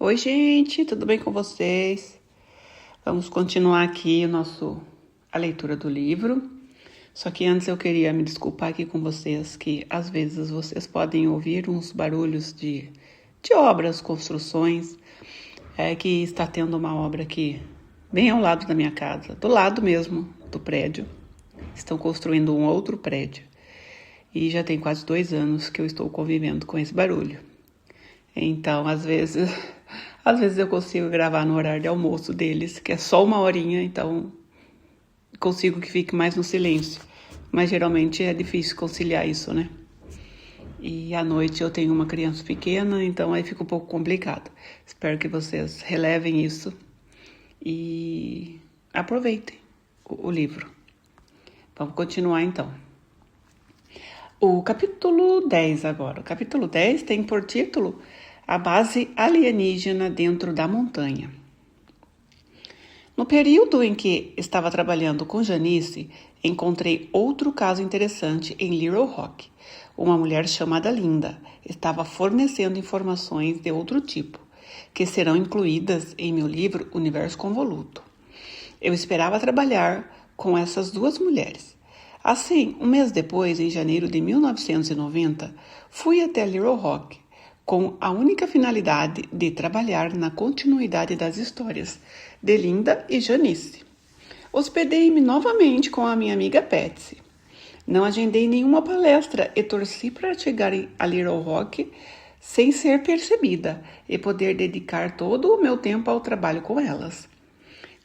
Oi, gente, tudo bem com vocês? Vamos continuar aqui a leitura do livro. Só que antes eu queria me desculpar aqui com vocês que às vezes vocês podem ouvir uns barulhos de obras, construções. É que está tendo uma obra aqui bem ao lado da minha casa, do lado mesmo do prédio. Estão construindo um outro prédio. E já tem quase 2 anos que eu estou convivendo com esse barulho. Então, às vezes eu consigo gravar no horário de almoço deles, que é só 1 horinha, então consigo que fique mais no silêncio. Mas geralmente é difícil conciliar isso, né? E à noite eu tenho uma criança pequena, então aí fica um pouco complicado. Espero que vocês relevem isso e aproveitem o livro. Vamos continuar então. O capítulo 10 agora. O capítulo 10 tem por título A Base Alienígena Dentro da Montanha. No período em que estava trabalhando com Janice, encontrei outro caso interessante em Little Rock. Uma mulher chamada Linda estava fornecendo informações de outro tipo, que serão incluídas em meu livro Universo Convoluto. Eu esperava trabalhar com essas duas mulheres. Assim, um mês depois, em janeiro de 1990, fui até Little Rock, com a única finalidade de trabalhar na continuidade das histórias de Linda e Janice. Hospedei-me novamente com a minha amiga Patsy. Não agendei nenhuma palestra e torci para chegar a Little Rock sem ser percebida e poder dedicar todo o meu tempo ao trabalho com elas.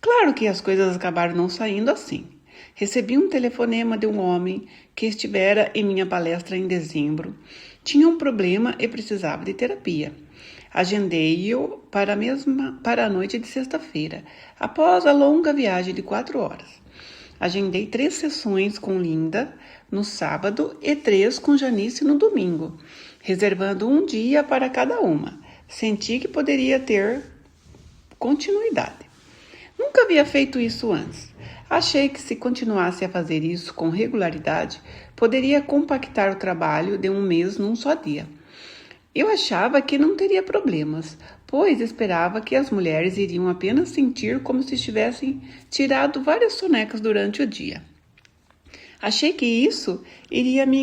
Claro que as coisas acabaram não saindo assim. Recebi um telefonema de um homem que estivera em minha palestra em dezembro. Tinha um problema e precisava de terapia. Agendei-o para a noite de sexta-feira, após a longa viagem de 4 horas. Agendei 3 sessões com Linda no sábado e 3 com Janice no domingo, reservando um dia para cada uma. Senti que poderia ter continuidade. Nunca havia feito isso antes. Achei que se continuasse a fazer isso com regularidade, poderia compactar o trabalho de um mês num só dia. Eu achava que não teria problemas, pois esperava que as mulheres iriam apenas sentir como se tivessem tirado várias sonecas durante o dia. Achei que isso iria me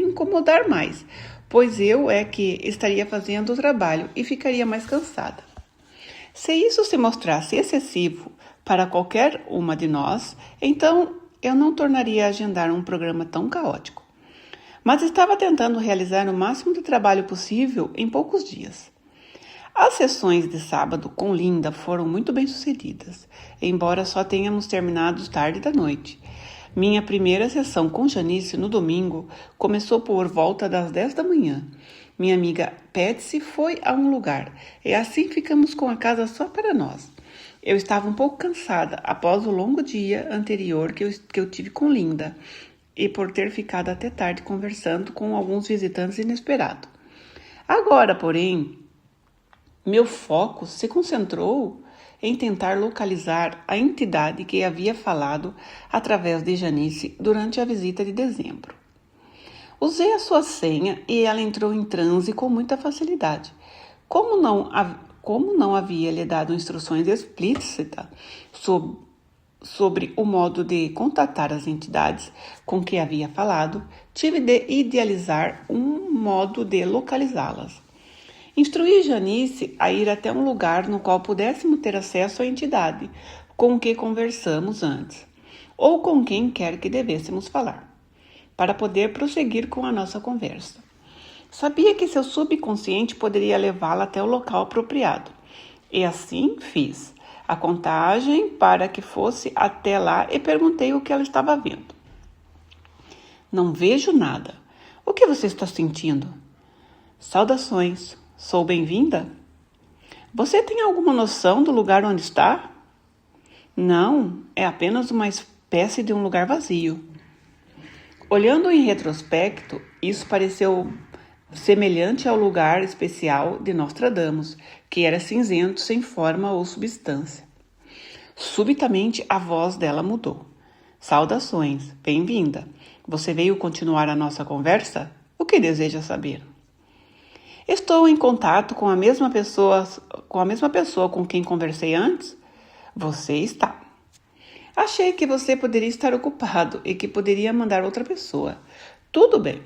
incomodar mais, pois eu é que estaria fazendo o trabalho e ficaria mais cansada. Se isso se mostrasse excessivo para qualquer uma de nós, então eu não tornaria a agendar um programa tão caótico. Mas estava tentando realizar o máximo de trabalho possível em poucos dias. As sessões de sábado com Linda foram muito bem sucedidas, embora só tenhamos terminado tarde da noite. Minha primeira sessão com Janice no domingo começou por volta das 10 da manhã. Minha amiga Patsy foi a um lugar e assim ficamos com a casa só para nós. Eu estava um pouco cansada após o longo dia anterior que eu tive com Linda e por ter ficado até tarde conversando com alguns visitantes inesperados. Agora, porém, meu foco se concentrou em tentar localizar a entidade que havia falado através de Janice durante a visita de dezembro. Usei a sua senha e ela entrou em transe com muita facilidade. Como não havia lhe dado instruções explícitas sobre o modo de contatar as entidades com que havia falado, tive de idealizar um modo de localizá-las. Instruí Janice a ir até um lugar no qual pudéssemos ter acesso à entidade com que conversamos antes, ou com quem quer que devêssemos falar, para poder prosseguir com a nossa conversa. Sabia que seu subconsciente poderia levá-la até o local apropriado, e assim fiz a contagem para que fosse até lá e perguntei o que ela estava vendo. Não vejo nada. O que você está sentindo? Saudações. Sou bem-vinda? Você tem alguma noção do lugar onde está? Não, é apenas uma espécie de um lugar vazio. Olhando em retrospecto, isso pareceu semelhante ao lugar especial de Nostradamus, que era cinzento sem forma ou substância. Subitamente a voz dela mudou. Saudações, bem-vinda. Você veio continuar a nossa conversa? O que deseja saber? Estou em contato com a mesma pessoa com quem conversei antes? Você está. Achei que você poderia estar ocupado e que poderia mandar outra pessoa. Tudo bem.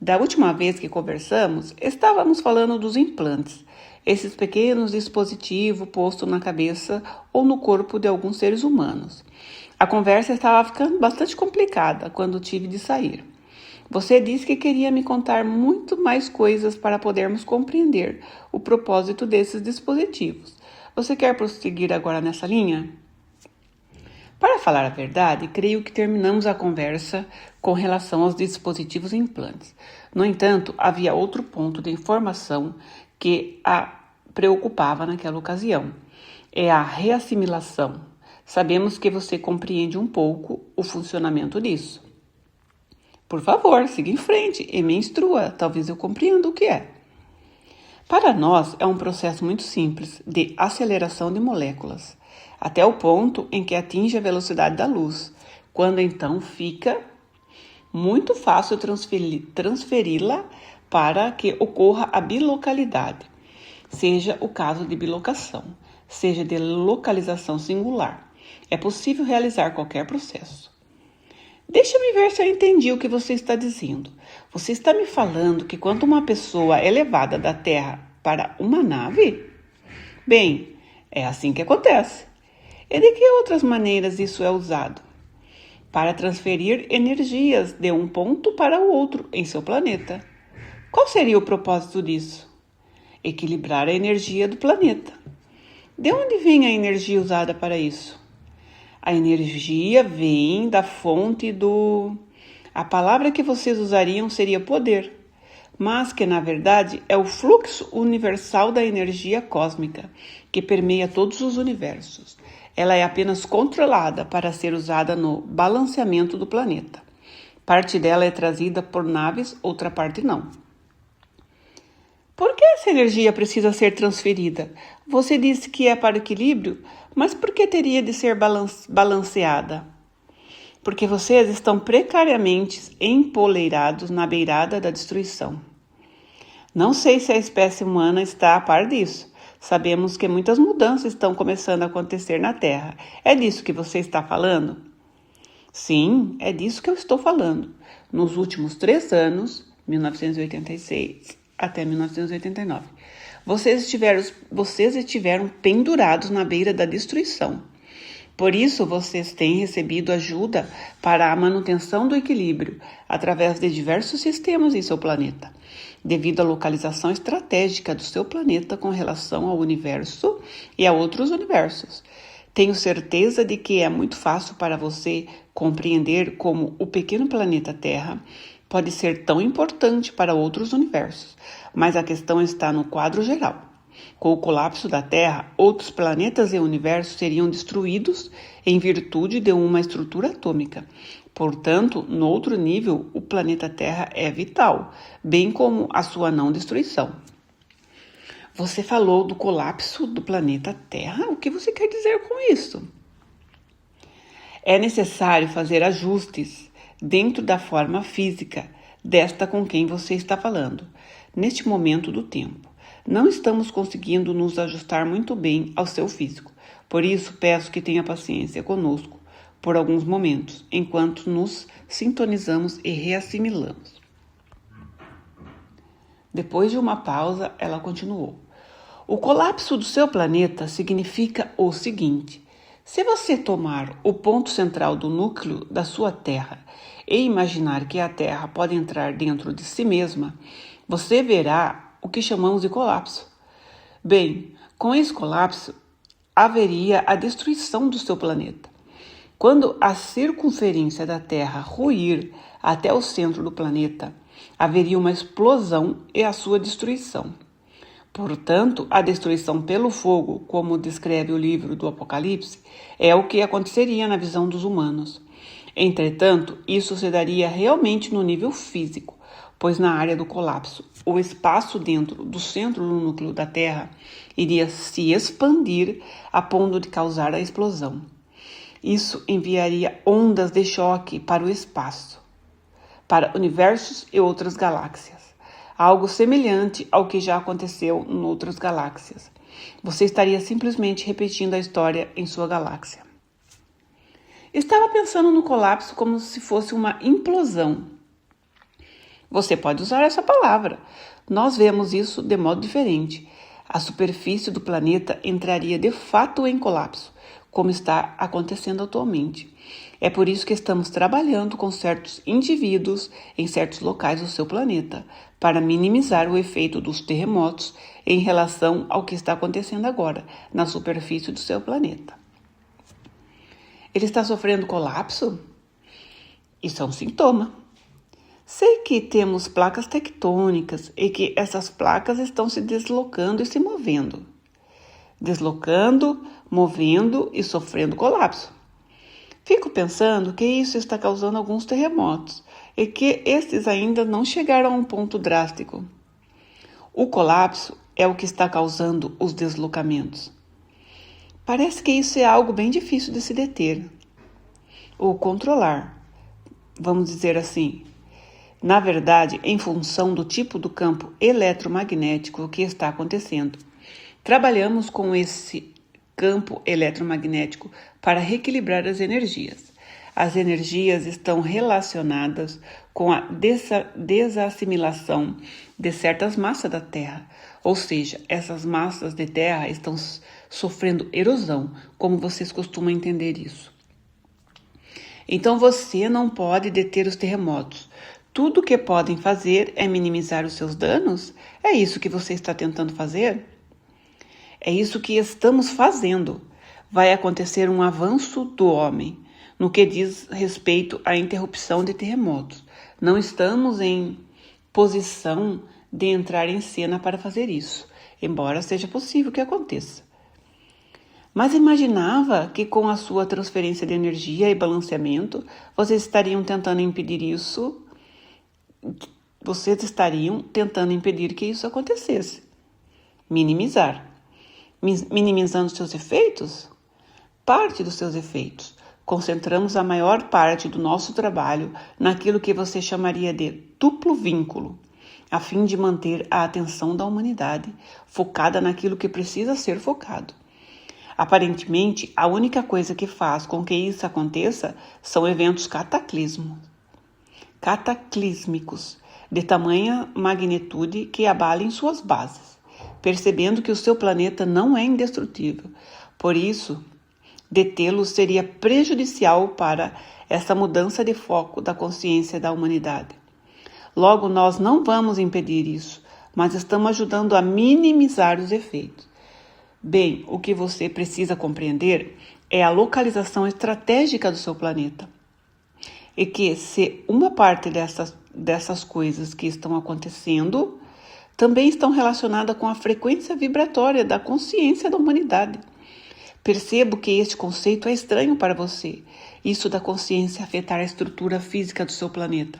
Da última vez que conversamos, estávamos falando dos implantes, esses pequenos dispositivos postos na cabeça ou no corpo de alguns seres humanos. A conversa estava ficando bastante complicada quando tive de sair. Você disse que queria me contar muito mais coisas para podermos compreender o propósito desses dispositivos. Você quer prosseguir agora nessa linha? Para falar a verdade, creio que terminamos a conversa com relação aos dispositivos e implantes. No entanto, havia outro ponto de informação que a preocupava naquela ocasião. É a reassimilação. Sabemos que você compreende um pouco o funcionamento disso. Por favor, siga em frente e me instrua, talvez eu compreenda o que é. Para nós, é um processo muito simples de aceleração de moléculas, até o ponto em que atinge a velocidade da luz, quando então fica muito fácil transferi-la para que ocorra a bilocalidade, seja o caso de bilocação, seja de localização singular. É possível realizar qualquer processo. Deixa-me ver se eu entendi o que você está dizendo. Você está me falando que quando uma pessoa é levada da Terra para uma nave? Bem, é assim que acontece. E de que outras maneiras isso é usado? Para transferir energias de um ponto para o outro em seu planeta. Qual seria o propósito disso? Equilibrar a energia do planeta. De onde vem a energia usada para isso? A energia vem da fonte do... A palavra que vocês usariam seria poder, mas que, na verdade, é o fluxo universal da energia cósmica, que permeia todos os universos. Ela é apenas controlada para ser usada no balanceamento do planeta. Parte dela é trazida por naves, outra parte não. Por que essa energia precisa ser transferida? Você disse que é para o equilíbrio, mas por que teria de ser balanceada? Porque vocês estão precariamente empoleirados na beirada da destruição. Não sei se a espécie humana está a par disso. Sabemos que muitas mudanças estão começando a acontecer na Terra. É disso que você está falando? Sim, é disso que eu estou falando. Nos últimos 3 anos, 1986 até 1989, vocês estiveram pendurados na beira da destruição. Por isso, vocês têm recebido ajuda para a manutenção do equilíbrio através de diversos sistemas em seu planeta, devido à localização estratégica do seu planeta com relação ao universo e a outros universos. Tenho certeza de que é muito fácil para você compreender como o pequeno planeta Terra pode ser tão importante para outros universos, mas a questão está no quadro geral. Com o colapso da Terra, outros planetas e universos seriam destruídos em virtude de uma estrutura atômica. Portanto, no outro nível, o planeta Terra é vital, bem como a sua não destruição. Você falou do colapso do planeta Terra? O que você quer dizer com isso? É necessário fazer ajustes dentro da forma física desta com quem você está falando, neste momento do tempo. Não estamos conseguindo nos ajustar muito bem ao seu físico. Por isso, peço que tenha paciência conosco por alguns momentos, enquanto nos sintonizamos e reassimilamos. Depois de uma pausa, ela continuou. O colapso do seu planeta significa o seguinte: se você tomar o ponto central do núcleo da sua Terra e imaginar que a Terra pode entrar dentro de si mesma, você verá o que chamamos de colapso. Bem, com esse colapso, haveria a destruição do seu planeta. Quando a circunferência da Terra ruir até o centro do planeta, haveria uma explosão e a sua destruição. Portanto, a destruição pelo fogo, como descreve o livro do Apocalipse, é o que aconteceria na visão dos humanos. Entretanto, isso se daria realmente no nível físico, pois na área do colapso, o espaço dentro do centro do núcleo da Terra iria se expandir a ponto de causar a explosão. Isso enviaria ondas de choque para o espaço, para universos e outras galáxias. algo semelhante ao que já aconteceu em outras galáxias. Você estaria simplesmente repetindo a história em sua galáxia. Estava pensando no colapso como se fosse uma implosão. Você pode usar essa palavra. Nós vemos isso de modo diferente. A superfície do planeta entraria de fato em colapso, como está acontecendo atualmente. É por isso que estamos trabalhando com certos indivíduos em certos locais do seu planeta, para minimizar o efeito dos terremotos em relação ao que está acontecendo agora na superfície do seu planeta. Ele está sofrendo colapso? Isso é um sintoma. Sei que temos placas tectônicas e que essas placas estão se deslocando e se movendo. Deslocando, movendo e sofrendo colapso. Fico pensando que isso está causando alguns terremotos e que estes ainda não chegaram a um ponto drástico. O colapso é o que está causando os deslocamentos. Parece que isso é algo bem difícil de se deter ou controlar, vamos dizer assim. Na verdade, em função do tipo do campo eletromagnético que está acontecendo. Trabalhamos com esse campo eletromagnético para reequilibrar as energias. As energias estão relacionadas com a desassimilação de certas massas da Terra, ou seja, essas massas de terra estão sofrendo erosão, como vocês costumam entender isso. Então você não pode deter os terremotos. Tudo o que podem fazer é minimizar os seus danos? É isso que você está tentando fazer? É isso que estamos fazendo. Vai acontecer um avanço do homem no que diz respeito à interrupção de terremotos. Não estamos em posição de entrar em cena para fazer isso, embora seja possível que aconteça. Mas imaginava que com a sua transferência de energia e balanceamento, vocês estariam tentando impedir isso. Vocês estariam tentando impedir que isso acontecesse. Minimizar. Minimizando seus efeitos? Parte dos seus efeitos. Concentramos a maior parte do nosso trabalho naquilo que você chamaria de duplo vínculo, a fim de manter a atenção da humanidade focada naquilo que precisa ser focado. Aparentemente, a única coisa que faz com que isso aconteça são eventos cataclísmicos, de tamanha magnitude que abalem suas bases, percebendo que o seu planeta não é indestrutível. Por isso, detê-lo seria prejudicial para essa mudança de foco da consciência da humanidade. Logo, nós não vamos impedir isso, mas estamos ajudando a minimizar os efeitos. Bem, o que você precisa compreender é a localização estratégica do seu planeta. E que se uma parte dessas coisas que estão acontecendo também estão relacionadas com a frequência vibratória da consciência da humanidade. Percebo que este conceito é estranho para você, isso da consciência afetar a estrutura física do seu planeta.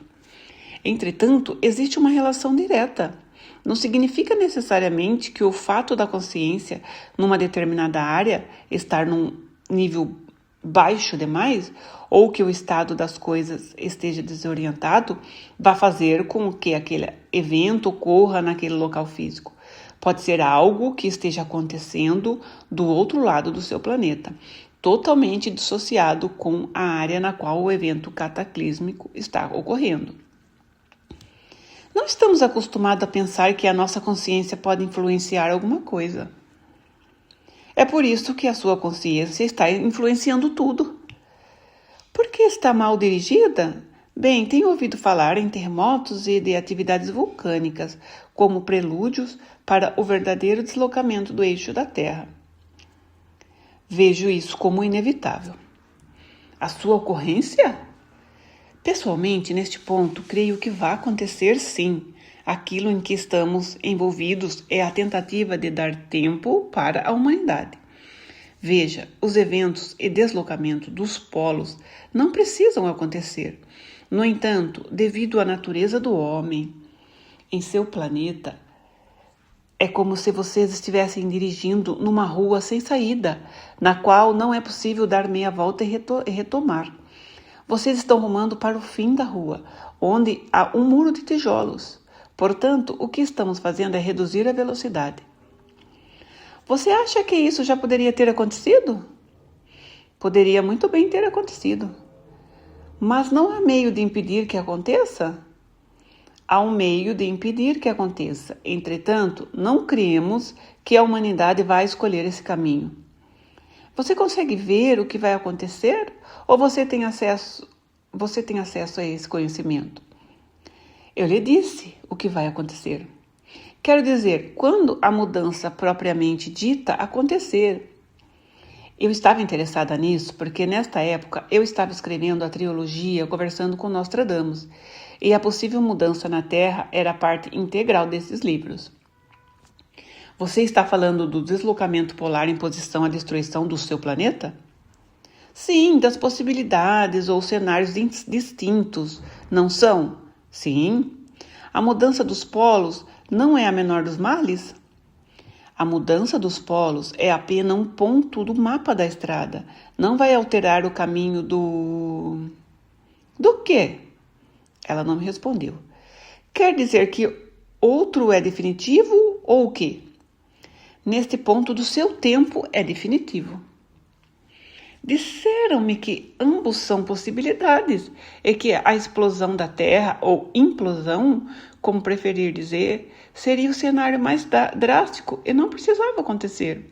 Entretanto, existe uma relação direta. Não significa necessariamente que o fato da consciência numa determinada área estar num nível baixo demais ou que o estado das coisas esteja desorientado vá fazer com que aquele evento ocorra naquele local físico. Pode ser algo que esteja acontecendo do outro lado do seu planeta, totalmente dissociado com a área na qual o evento cataclísmico está ocorrendo. Não estamos acostumados a pensar que a nossa consciência pode influenciar alguma coisa. É por isso que a sua consciência está influenciando tudo. Por que está mal dirigida? Bem, tenho ouvido falar em terremotos e de atividades vulcânicas como prelúdios para o verdadeiro deslocamento do eixo da Terra. Vejo isso como inevitável. A sua ocorrência? Pessoalmente, neste ponto, creio que vai acontecer sim. Aquilo em que estamos envolvidos é a tentativa de dar tempo para a humanidade. Veja, os eventos e deslocamento dos polos não precisam acontecer. No entanto, devido à natureza do homem em seu planeta, é como se vocês estivessem dirigindo numa rua sem saída, na qual não é possível dar meia volta e retomar. Vocês estão rumando para o fim da rua, onde há um muro de tijolos. Portanto, o que estamos fazendo é reduzir a velocidade. Você acha que isso já poderia ter acontecido? Poderia muito bem ter acontecido. Mas não há meio de impedir que aconteça? Há um meio de impedir que aconteça. Entretanto, não cremos que a humanidade vai escolher esse caminho. Você consegue ver o que vai acontecer? Ou você tem acesso a esse conhecimento? Eu lhe disse o que vai acontecer. Quero dizer, quando a mudança propriamente dita acontecer. Eu estava interessada nisso porque nesta época eu estava escrevendo a trilogia Conversando com Nostradamus e a possível mudança na Terra era parte integral desses livros. Você está falando do deslocamento polar em posição à destruição do seu planeta? Sim, das possibilidades ou cenários distintos, não são? Sim. A mudança dos polos não é a menor dos males? A mudança dos polos é apenas um ponto do mapa da estrada. Não vai alterar o caminho do... Do quê? Ela não me respondeu. Quer dizer que outro é definitivo ou o quê? Neste ponto do seu tempo é definitivo. Disseram-me que ambos são possibilidades e que a explosão da Terra, ou implosão, como preferir dizer, seria o cenário mais drástico e não precisava acontecer.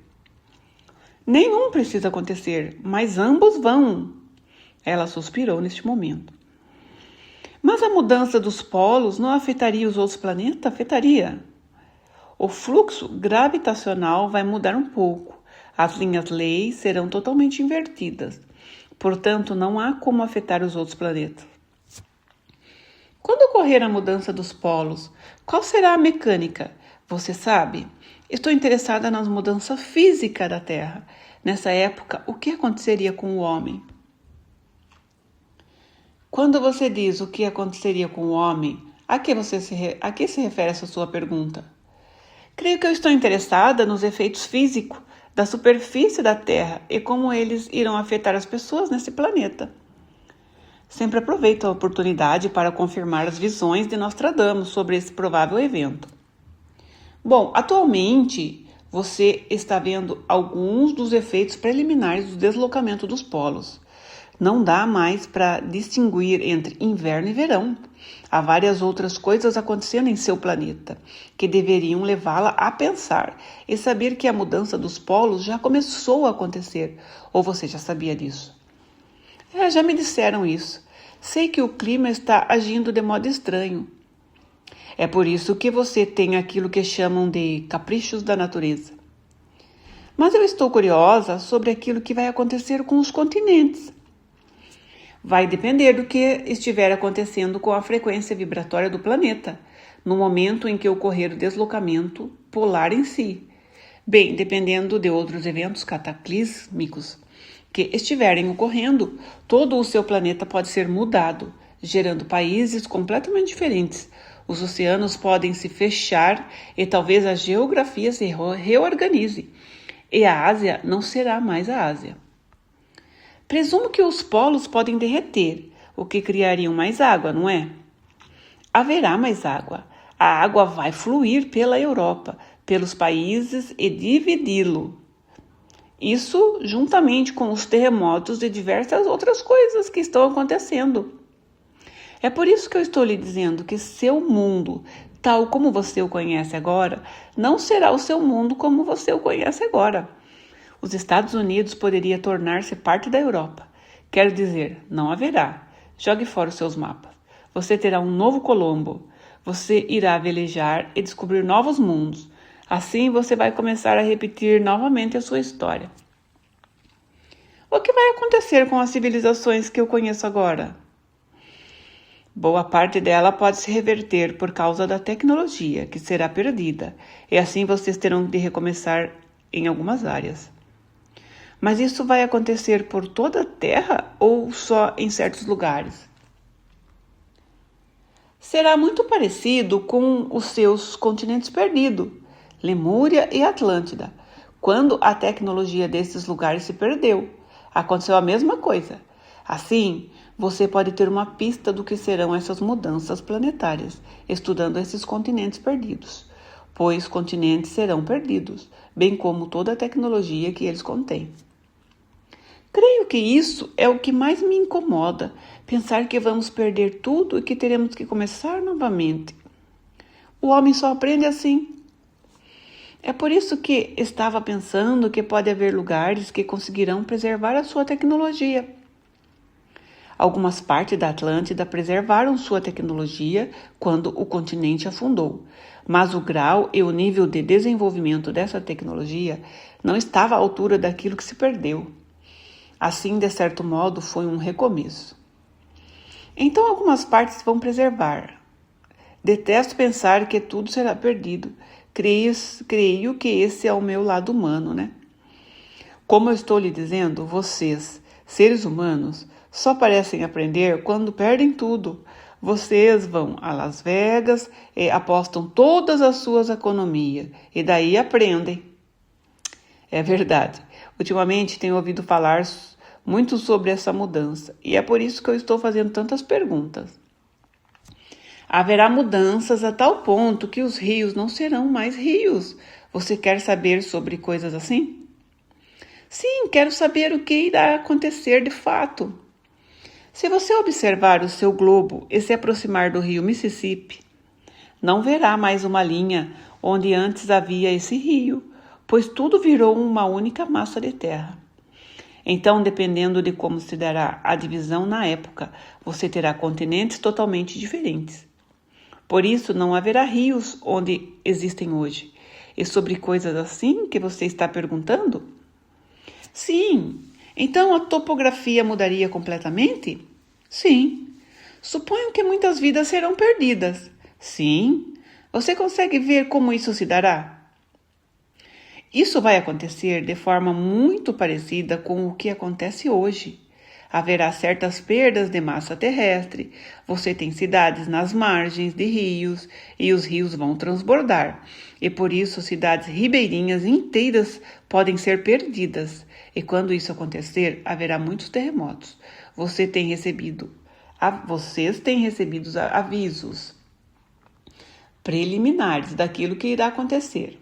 Nenhum precisa acontecer, mas ambos vão. Ela suspirou neste momento. Mas a mudança dos polos não afetaria os outros planetas? Afetaria. O fluxo gravitacional vai mudar um pouco. As linhas-lei serão totalmente invertidas. Portanto, não há como afetar os outros planetas. Quando ocorrer a mudança dos polos, qual será a mecânica? Você sabe? Estou interessada na mudança física da Terra. Nessa época, o que aconteceria com o homem? Quando você diz o que aconteceria com o homem, a que se refere essa sua pergunta? Creio que eu estou interessada nos efeitos físicos da superfície da Terra e como eles irão afetar as pessoas nesse planeta. Sempre aproveito a oportunidade para confirmar as visões de Nostradamus sobre esse provável evento. Bom, atualmente você está vendo alguns dos efeitos preliminares do deslocamento dos polos. Não dá mais para distinguir entre inverno e verão. Há várias outras coisas acontecendo em seu planeta que deveriam levá-la a pensar e saber que a mudança dos polos já começou a acontecer. Ou você já sabia disso? Já me disseram isso. Sei que o clima está agindo de modo estranho. É por isso que você tem aquilo que chamam de caprichos da natureza. Mas eu estou curiosa sobre aquilo que vai acontecer com os continentes. Vai depender do que estiver acontecendo com a frequência vibratória do planeta, no momento em que ocorrer o deslocamento polar em si. Bem, dependendo de outros eventos cataclísmicos que estiverem ocorrendo, todo o seu planeta pode ser mudado, gerando países completamente diferentes. Os oceanos podem se fechar e talvez a geografia se reorganize. E a Ásia não será mais a Ásia. Presumo que os polos podem derreter, o que criaria mais água, não é? Haverá mais água. A água vai fluir pela Europa, pelos países e dividi-lo. Isso juntamente com os terremotos e diversas outras coisas que estão acontecendo. É por isso que eu estou lhe dizendo que seu mundo, tal como você o conhece agora, não será o seu mundo como você o conhece agora. Os Estados Unidos poderia tornar-se parte da Europa. Quero dizer, não haverá. Jogue fora os seus mapas. Você terá um novo Colombo. Você irá velejar e descobrir novos mundos. Assim você vai começar a repetir novamente a sua história. O que vai acontecer com as civilizações que eu conheço agora? Boa parte dela pode se reverter por causa da tecnologia, que será perdida. E assim vocês terão de recomeçar em algumas áreas. Mas isso vai acontecer por toda a Terra ou só em certos lugares? Será muito parecido com os seus continentes perdidos, Lemúria e Atlântida, quando a tecnologia desses lugares se perdeu. Aconteceu a mesma coisa. Assim, você pode ter uma pista do que serão essas mudanças planetárias, estudando esses continentes perdidos, pois continentes serão perdidos, bem como toda a tecnologia que eles contêm. Creio que isso é o que mais me incomoda, pensar que vamos perder tudo e que teremos que começar novamente. O homem só aprende assim. É por isso que estava pensando que pode haver lugares que conseguirão preservar a sua tecnologia. Algumas partes da Atlântida preservaram sua tecnologia quando o continente afundou, mas o grau e o nível de desenvolvimento dessa tecnologia não estava à altura daquilo que se perdeu. Assim, de certo modo, foi um recomeço. Então, algumas partes vão preservar. Detesto pensar que tudo será perdido. Creio que esse é o meu lado humano, né? Como eu estou lhe dizendo, vocês, seres humanos, só parecem aprender quando perdem tudo. Vocês vão a Las Vegas e apostam todas as suas economias e daí aprendem. É verdade. Ultimamente tenho ouvido falar muito sobre essa mudança e é por isso que eu estou fazendo tantas perguntas. Haverá mudanças a tal ponto que os rios não serão mais rios. Você quer saber sobre coisas assim? Sim, quero saber o que irá acontecer de fato. Se você observar o seu globo e se aproximar do rio Mississippi, não verá mais uma linha onde antes havia esse rio, pois tudo virou uma única massa de terra. Então, dependendo de como se dará a divisão na época, você terá continentes totalmente diferentes. Por isso, não haverá rios onde existem hoje. E sobre coisas assim que você está perguntando? Sim. Então, a topografia mudaria completamente? Sim. Suponho que muitas vidas serão perdidas. Sim. Você consegue ver como isso se dará? Isso vai acontecer de forma muito parecida com o que acontece hoje. Haverá certas perdas de massa terrestre, você tem cidades nas margens de rios e os rios vão transbordar. E por isso cidades ribeirinhas inteiras podem ser perdidas. E quando isso acontecer, haverá muitos terremotos. Vocês têm recebido avisos preliminares daquilo que irá acontecer.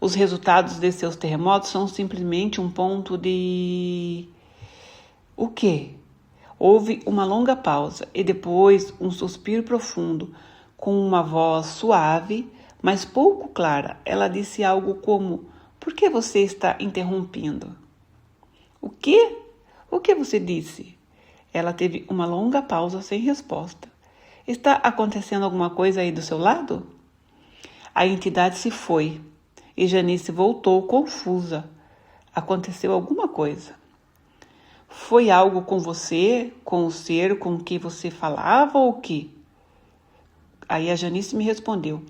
Os resultados de seus terremotos são simplesmente um ponto de... O quê? Houve uma longa pausa e depois um suspiro profundo. Com uma voz suave, mas pouco clara, ela disse algo como: por que você está interrompendo? O quê? O que você disse? Ela teve uma longa pausa sem resposta. Está acontecendo alguma coisa aí do seu lado? A entidade se foi e Janice voltou confusa. Aconteceu alguma coisa. Foi algo com você, com o ser com que você falava ou o quê? Aí a Janice me respondeu: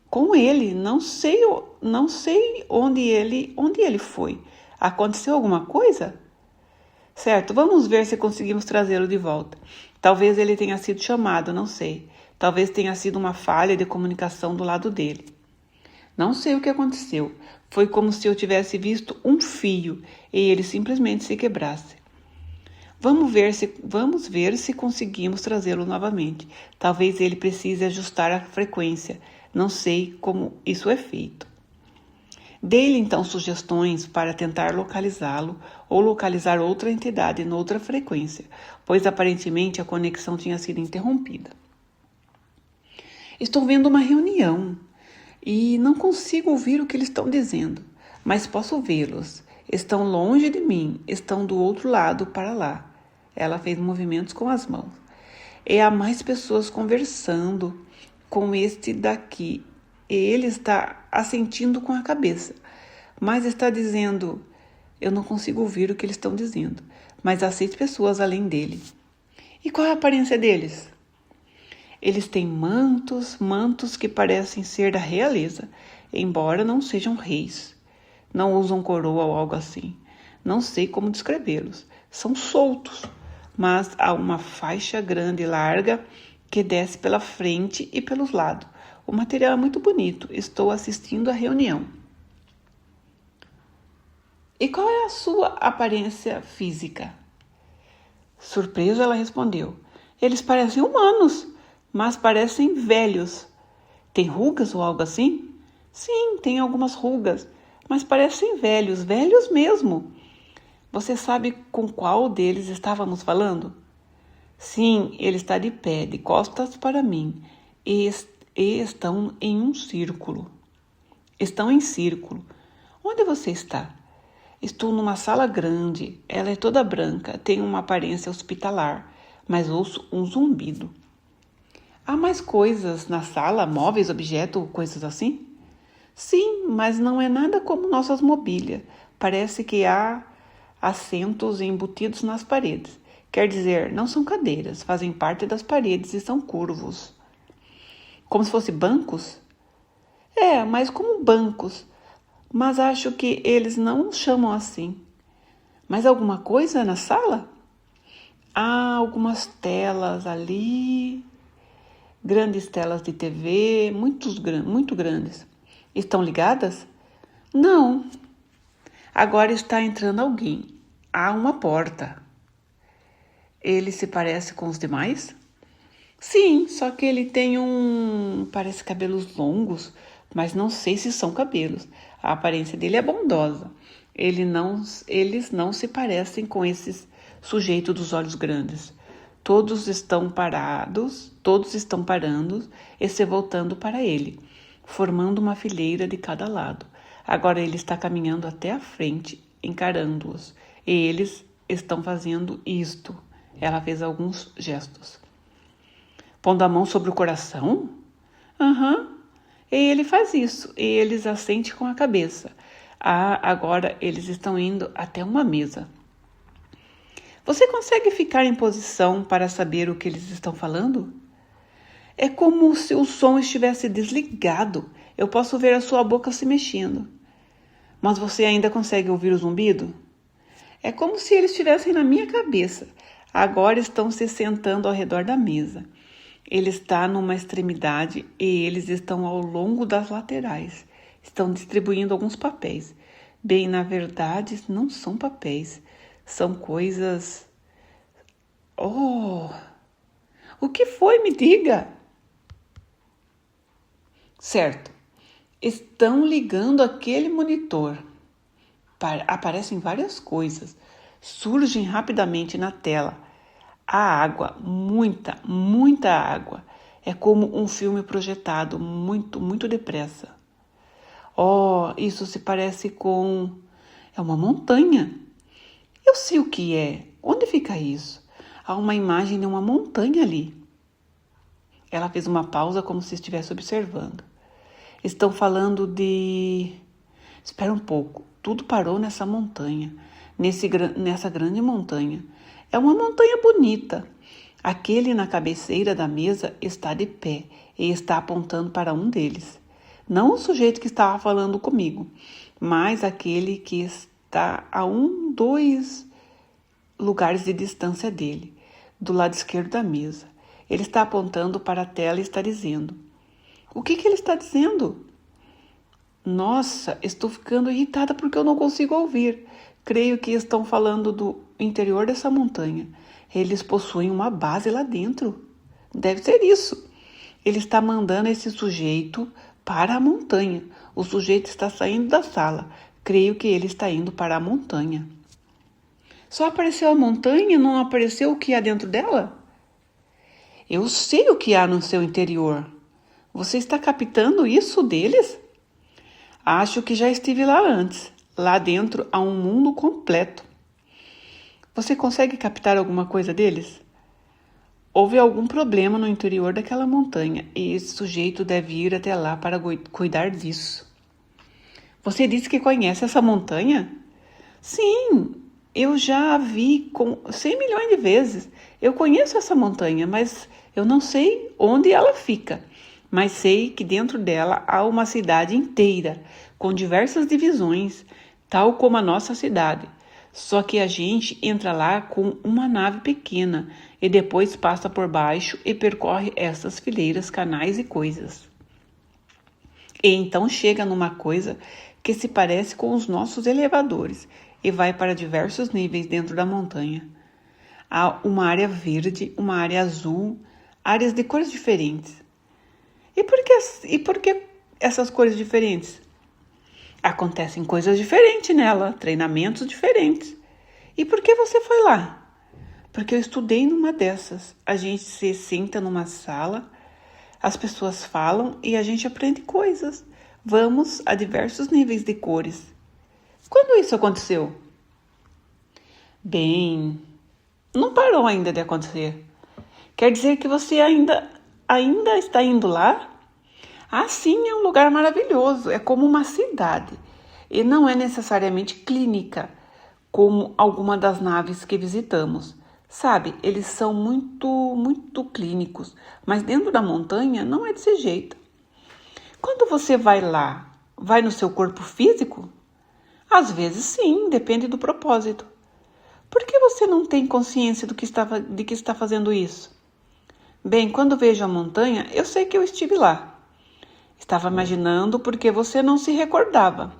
com ele, não sei onde ele foi. Aconteceu alguma coisa? Certo, vamos ver se conseguimos trazê-lo de volta. Talvez ele tenha sido chamado, não sei. Talvez tenha sido uma falha de comunicação do lado dele. Não sei o que aconteceu. Foi como se eu tivesse visto um fio e ele simplesmente se quebrasse. Vamos ver se conseguimos trazê-lo novamente. Talvez ele precise ajustar a frequência. Não sei como isso é feito. Dei-lhe então sugestões para tentar localizá-lo ou localizar outra entidade noutra frequência, pois aparentemente a conexão tinha sido interrompida. Estou vendo uma reunião e não consigo ouvir o que eles estão dizendo, mas posso vê-los. Estão longe de mim, estão do outro lado para lá. Ela fez movimentos com as mãos. E há mais pessoas conversando com este daqui. E ele está assentindo com a cabeça, mas está dizendo: eu não consigo ouvir o que eles estão dizendo, mas há 6 pessoas além dele. E qual é a aparência deles? Eles têm mantos que parecem ser da realeza, embora não sejam reis. Não usam coroa ou algo assim. Não sei como descrevê-los. São soltos, mas há uma faixa grande e larga que desce pela frente e pelos lados. O material é muito bonito. Estou assistindo à reunião. E qual é a sua aparência física? Surpresa, ela respondeu: eles parecem humanos, mas parecem velhos. Tem rugas ou algo assim? Sim, tem algumas rugas, mas parecem velhos, velhos mesmo. Você sabe com qual deles estávamos falando? Sim, ele está de pé, de costas para mim, e estão em um círculo. Estão em círculo. Onde você está? Estou numa sala grande. Ela é toda branca, tem uma aparência hospitalar, mas ouço um zumbido. Há mais coisas na sala, móveis, objetos, coisas assim? Sim, mas não é nada como nossas mobílias. Parece que há assentos embutidos nas paredes. Quer dizer, não são cadeiras, fazem parte das paredes e são curvos. Como se fossem bancos? É, mas como bancos. Mas acho que eles não os chamam assim. Mais alguma coisa na sala? Há algumas telas ali, grandes telas de TV, muito grandes. Estão ligadas? Não. Agora está entrando alguém. Há uma porta. Ele se parece com os demais? Sim, só que ele tem parece cabelos longos, mas não sei se são cabelos. A aparência dele é bondosa. Eles não se parecem com esses sujeitos dos olhos grandes. Todos estão parando e se voltando para ele, formando uma fileira de cada lado. Agora ele está caminhando até a frente, encarando-os, e eles estão fazendo isto. Ela fez alguns gestos. Pondo a mão sobre o coração? Aham. E ele faz isso, e eles assentem com a cabeça. Agora eles estão indo até uma mesa. Você consegue ficar em posição para saber o que eles estão falando? É como se o som estivesse desligado. Eu posso ver a sua boca se mexendo. Mas você ainda consegue ouvir o zumbido? É como se eles estivessem na minha cabeça. Agora estão se sentando ao redor da mesa. Ele está numa extremidade e eles estão ao longo das laterais. Estão distribuindo alguns papéis. Bem, na verdade, não são papéis. São coisas... Oh! O que foi? Me diga! Certo. Estão ligando aquele monitor. Aparecem várias coisas. Surgem rapidamente na tela. A água, muita água. É como um filme projetado, muito depressa. Oh, isso se parece com... É uma montanha. Eu sei o que é. Onde fica isso? Há uma imagem de uma montanha ali. Ela fez uma pausa como se estivesse observando. Estão falando de... Espera um pouco. Tudo parou nessa montanha. Nessa grande montanha. É uma montanha bonita. Aquele na cabeceira da mesa está de pé e está apontando para um deles. Não o sujeito que estava falando comigo, mas aquele que está a 2 lugares de distância dele, do lado esquerdo da mesa. Ele está apontando para a tela e está dizendo... O que ele está dizendo? Nossa, estou ficando irritada porque eu não consigo ouvir. Creio que estão falando do interior dessa montanha. Eles possuem uma base lá dentro. Deve ser isso. Ele está mandando esse sujeito para a montanha. O sujeito está saindo da sala. Creio que ele está indo para a montanha. Só apareceu a montanha, não apareceu o que há dentro dela? Eu sei o que há no seu interior. Você está captando isso deles? Acho que já estive lá antes. Lá dentro há um mundo completo. Você consegue captar alguma coisa deles? Houve algum problema no interior daquela montanha e esse sujeito deve ir até lá para cuidar disso. Você disse que conhece essa montanha? Sim, eu já a vi 100 milhões de vezes. Eu conheço essa montanha, mas eu não sei onde ela fica. Mas sei que dentro dela há uma cidade inteira, com diversas divisões, tal como a nossa cidade. Só que a gente entra lá com uma nave pequena e depois passa por baixo e percorre essas fileiras, canais e coisas. E então chega numa coisa que se parece com os nossos elevadores e vai para diversos níveis dentro da montanha. há uma área verde, uma área azul, áreas de cores diferentes. E por que essas cores diferentes? Acontecem coisas diferentes nela, treinamentos diferentes. E por que você foi lá? Porque eu estudei numa dessas. A gente se senta numa sala, as pessoas falam e a gente aprende coisas. Vamos a diversos níveis de cores. Quando isso aconteceu? Bem, não parou ainda de acontecer. Quer dizer que você ainda está indo lá? Ah, sim, é um lugar maravilhoso. É como uma cidade. E não é necessariamente clínica, como alguma das naves que visitamos. Sabe, eles são muito clínicos, mas dentro da montanha não é desse jeito. Quando você vai lá, vai no seu corpo físico? Às vezes sim, depende do propósito. Por que você não tem consciência de que está fazendo isso? Bem, quando vejo a montanha, eu sei que eu estive lá. Estava imaginando porque você não se recordava.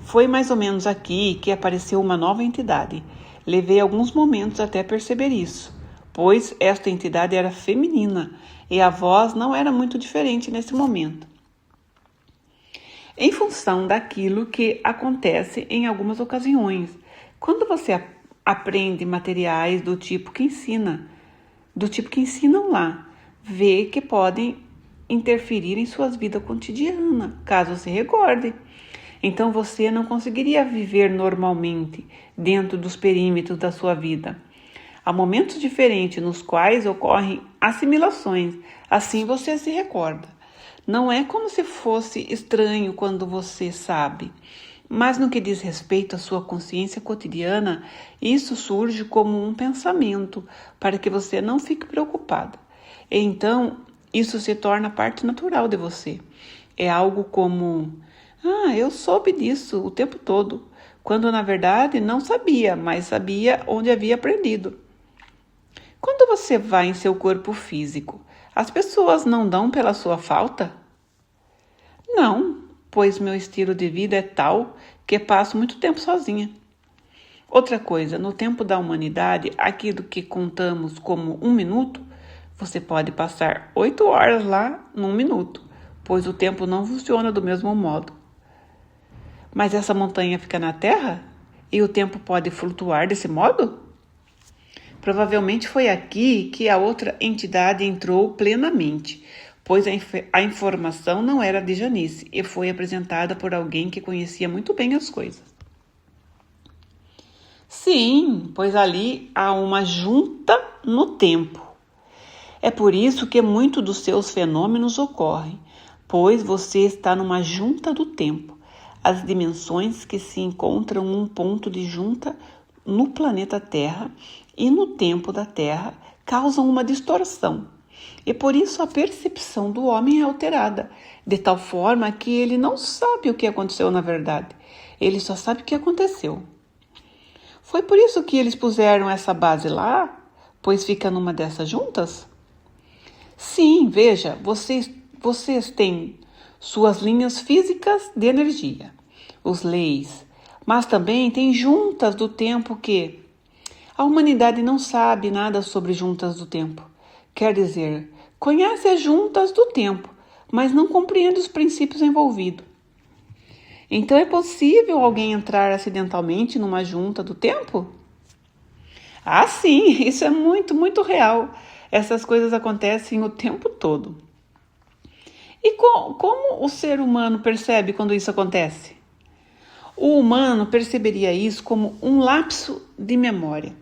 Foi mais ou menos aqui que apareceu uma nova entidade. Levei alguns momentos até perceber isso, pois esta entidade era feminina e a voz não era muito diferente nesse momento. Em função daquilo que acontece em algumas ocasiões, quando você aprende materiais do tipo que ensinam lá, vê que podem interferir em suas vidas cotidianas, caso se recorde. Então você não conseguiria viver normalmente dentro dos perímetros da sua vida. Há momentos diferentes nos quais ocorrem assimilações, assim você se recorda. Não é como se fosse estranho quando você sabe, mas no que diz respeito à sua consciência cotidiana, isso surge como um pensamento para que você não fique preocupada. Então, isso se torna parte natural de você. É algo como: eu soube disso o tempo todo, quando na verdade não sabia, mas sabia onde havia aprendido. Quando você vai em seu corpo físico, as pessoas não dão pela sua falta? Não, pois meu estilo de vida é tal que passo muito tempo sozinha. Outra coisa, no tempo da humanidade, aquilo que contamos como 1 minuto, você pode passar 8 horas lá num minuto, pois o tempo não funciona do mesmo modo. Mas essa montanha fica na Terra? E o tempo pode flutuar desse modo? Provavelmente foi aqui que a outra entidade entrou plenamente, pois a informação não era de Janice e foi apresentada por alguém que conhecia muito bem as coisas. Sim, pois ali há uma junta no tempo. É por isso que muitos dos seus fenômenos ocorrem, pois você está numa junta do tempo. As dimensões que se encontram num ponto de junta no planeta Terra e no tempo da Terra causam uma distorção. E por isso a percepção do homem é alterada, de tal forma que ele não sabe o que aconteceu na verdade. Ele só sabe o que aconteceu. Foi por isso que eles puseram essa base lá, pois fica numa dessas juntas? Sim, veja, vocês têm suas linhas físicas de energia, os leis, mas também tem juntas do tempo que a humanidade não sabe nada sobre juntas do tempo. Quer dizer, conhece as juntas do tempo, mas não compreende os princípios envolvidos. Então é possível alguém entrar acidentalmente numa junta do tempo? Ah, sim, isso é muito real. Essas coisas acontecem o tempo todo. E como o ser humano percebe quando isso acontece? O humano perceberia isso como um lapso de memória.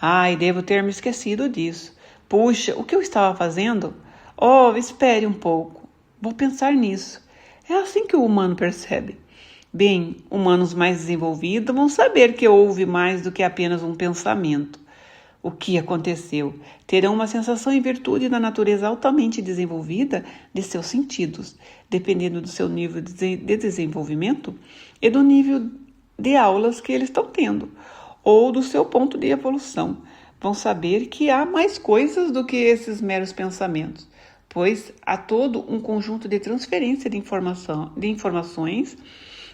Ai, devo ter me esquecido disso. Puxa, o que eu estava fazendo? Oh, espere um pouco. Vou pensar nisso. É assim que o humano percebe. Bem, humanos mais desenvolvidos vão saber que houve mais do que apenas um pensamento. O que aconteceu? Terão uma sensação em virtude da natureza altamente desenvolvida de seus sentidos, dependendo do seu nível de desenvolvimento e do nível de aulas que eles estão tendo, ou do seu ponto de evolução. Vão saber que há mais coisas do que esses meros pensamentos, pois há todo um conjunto de transferência de informações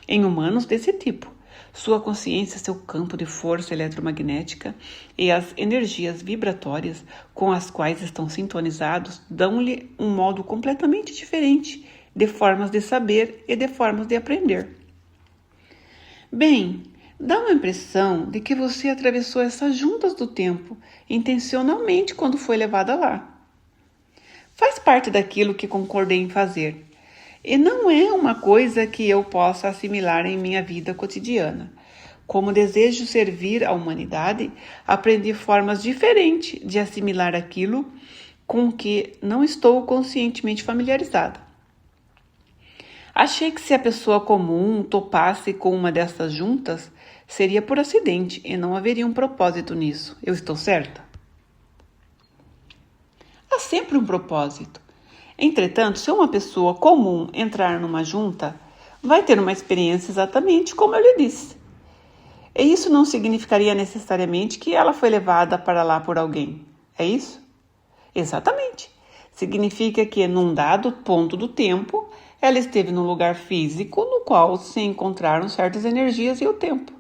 em humanos desse tipo. Sua consciência, seu campo de força eletromagnética e as energias vibratórias com as quais estão sintonizados dão-lhe um modo completamente diferente de formas de saber e de formas de aprender. Bem, dá uma impressão de que você atravessou essas juntas do tempo intencionalmente quando foi levada lá. Faz parte daquilo que concordei em fazer. E não é uma coisa que eu possa assimilar em minha vida cotidiana. Como desejo servir à humanidade, aprendi formas diferentes de assimilar aquilo com que não estou conscientemente familiarizada. Achei que se a pessoa comum topasse com uma dessas juntas, seria por acidente e não haveria um propósito nisso. Eu estou certa? Há sempre um propósito. Entretanto, se uma pessoa comum entrar numa junta, vai ter uma experiência exatamente como eu lhe disse. E isso não significaria necessariamente que ela foi levada para lá por alguém. É isso? Exatamente. Significa que, num dado ponto do tempo, ela esteve num lugar físico no qual se encontraram certas energias e o tempo.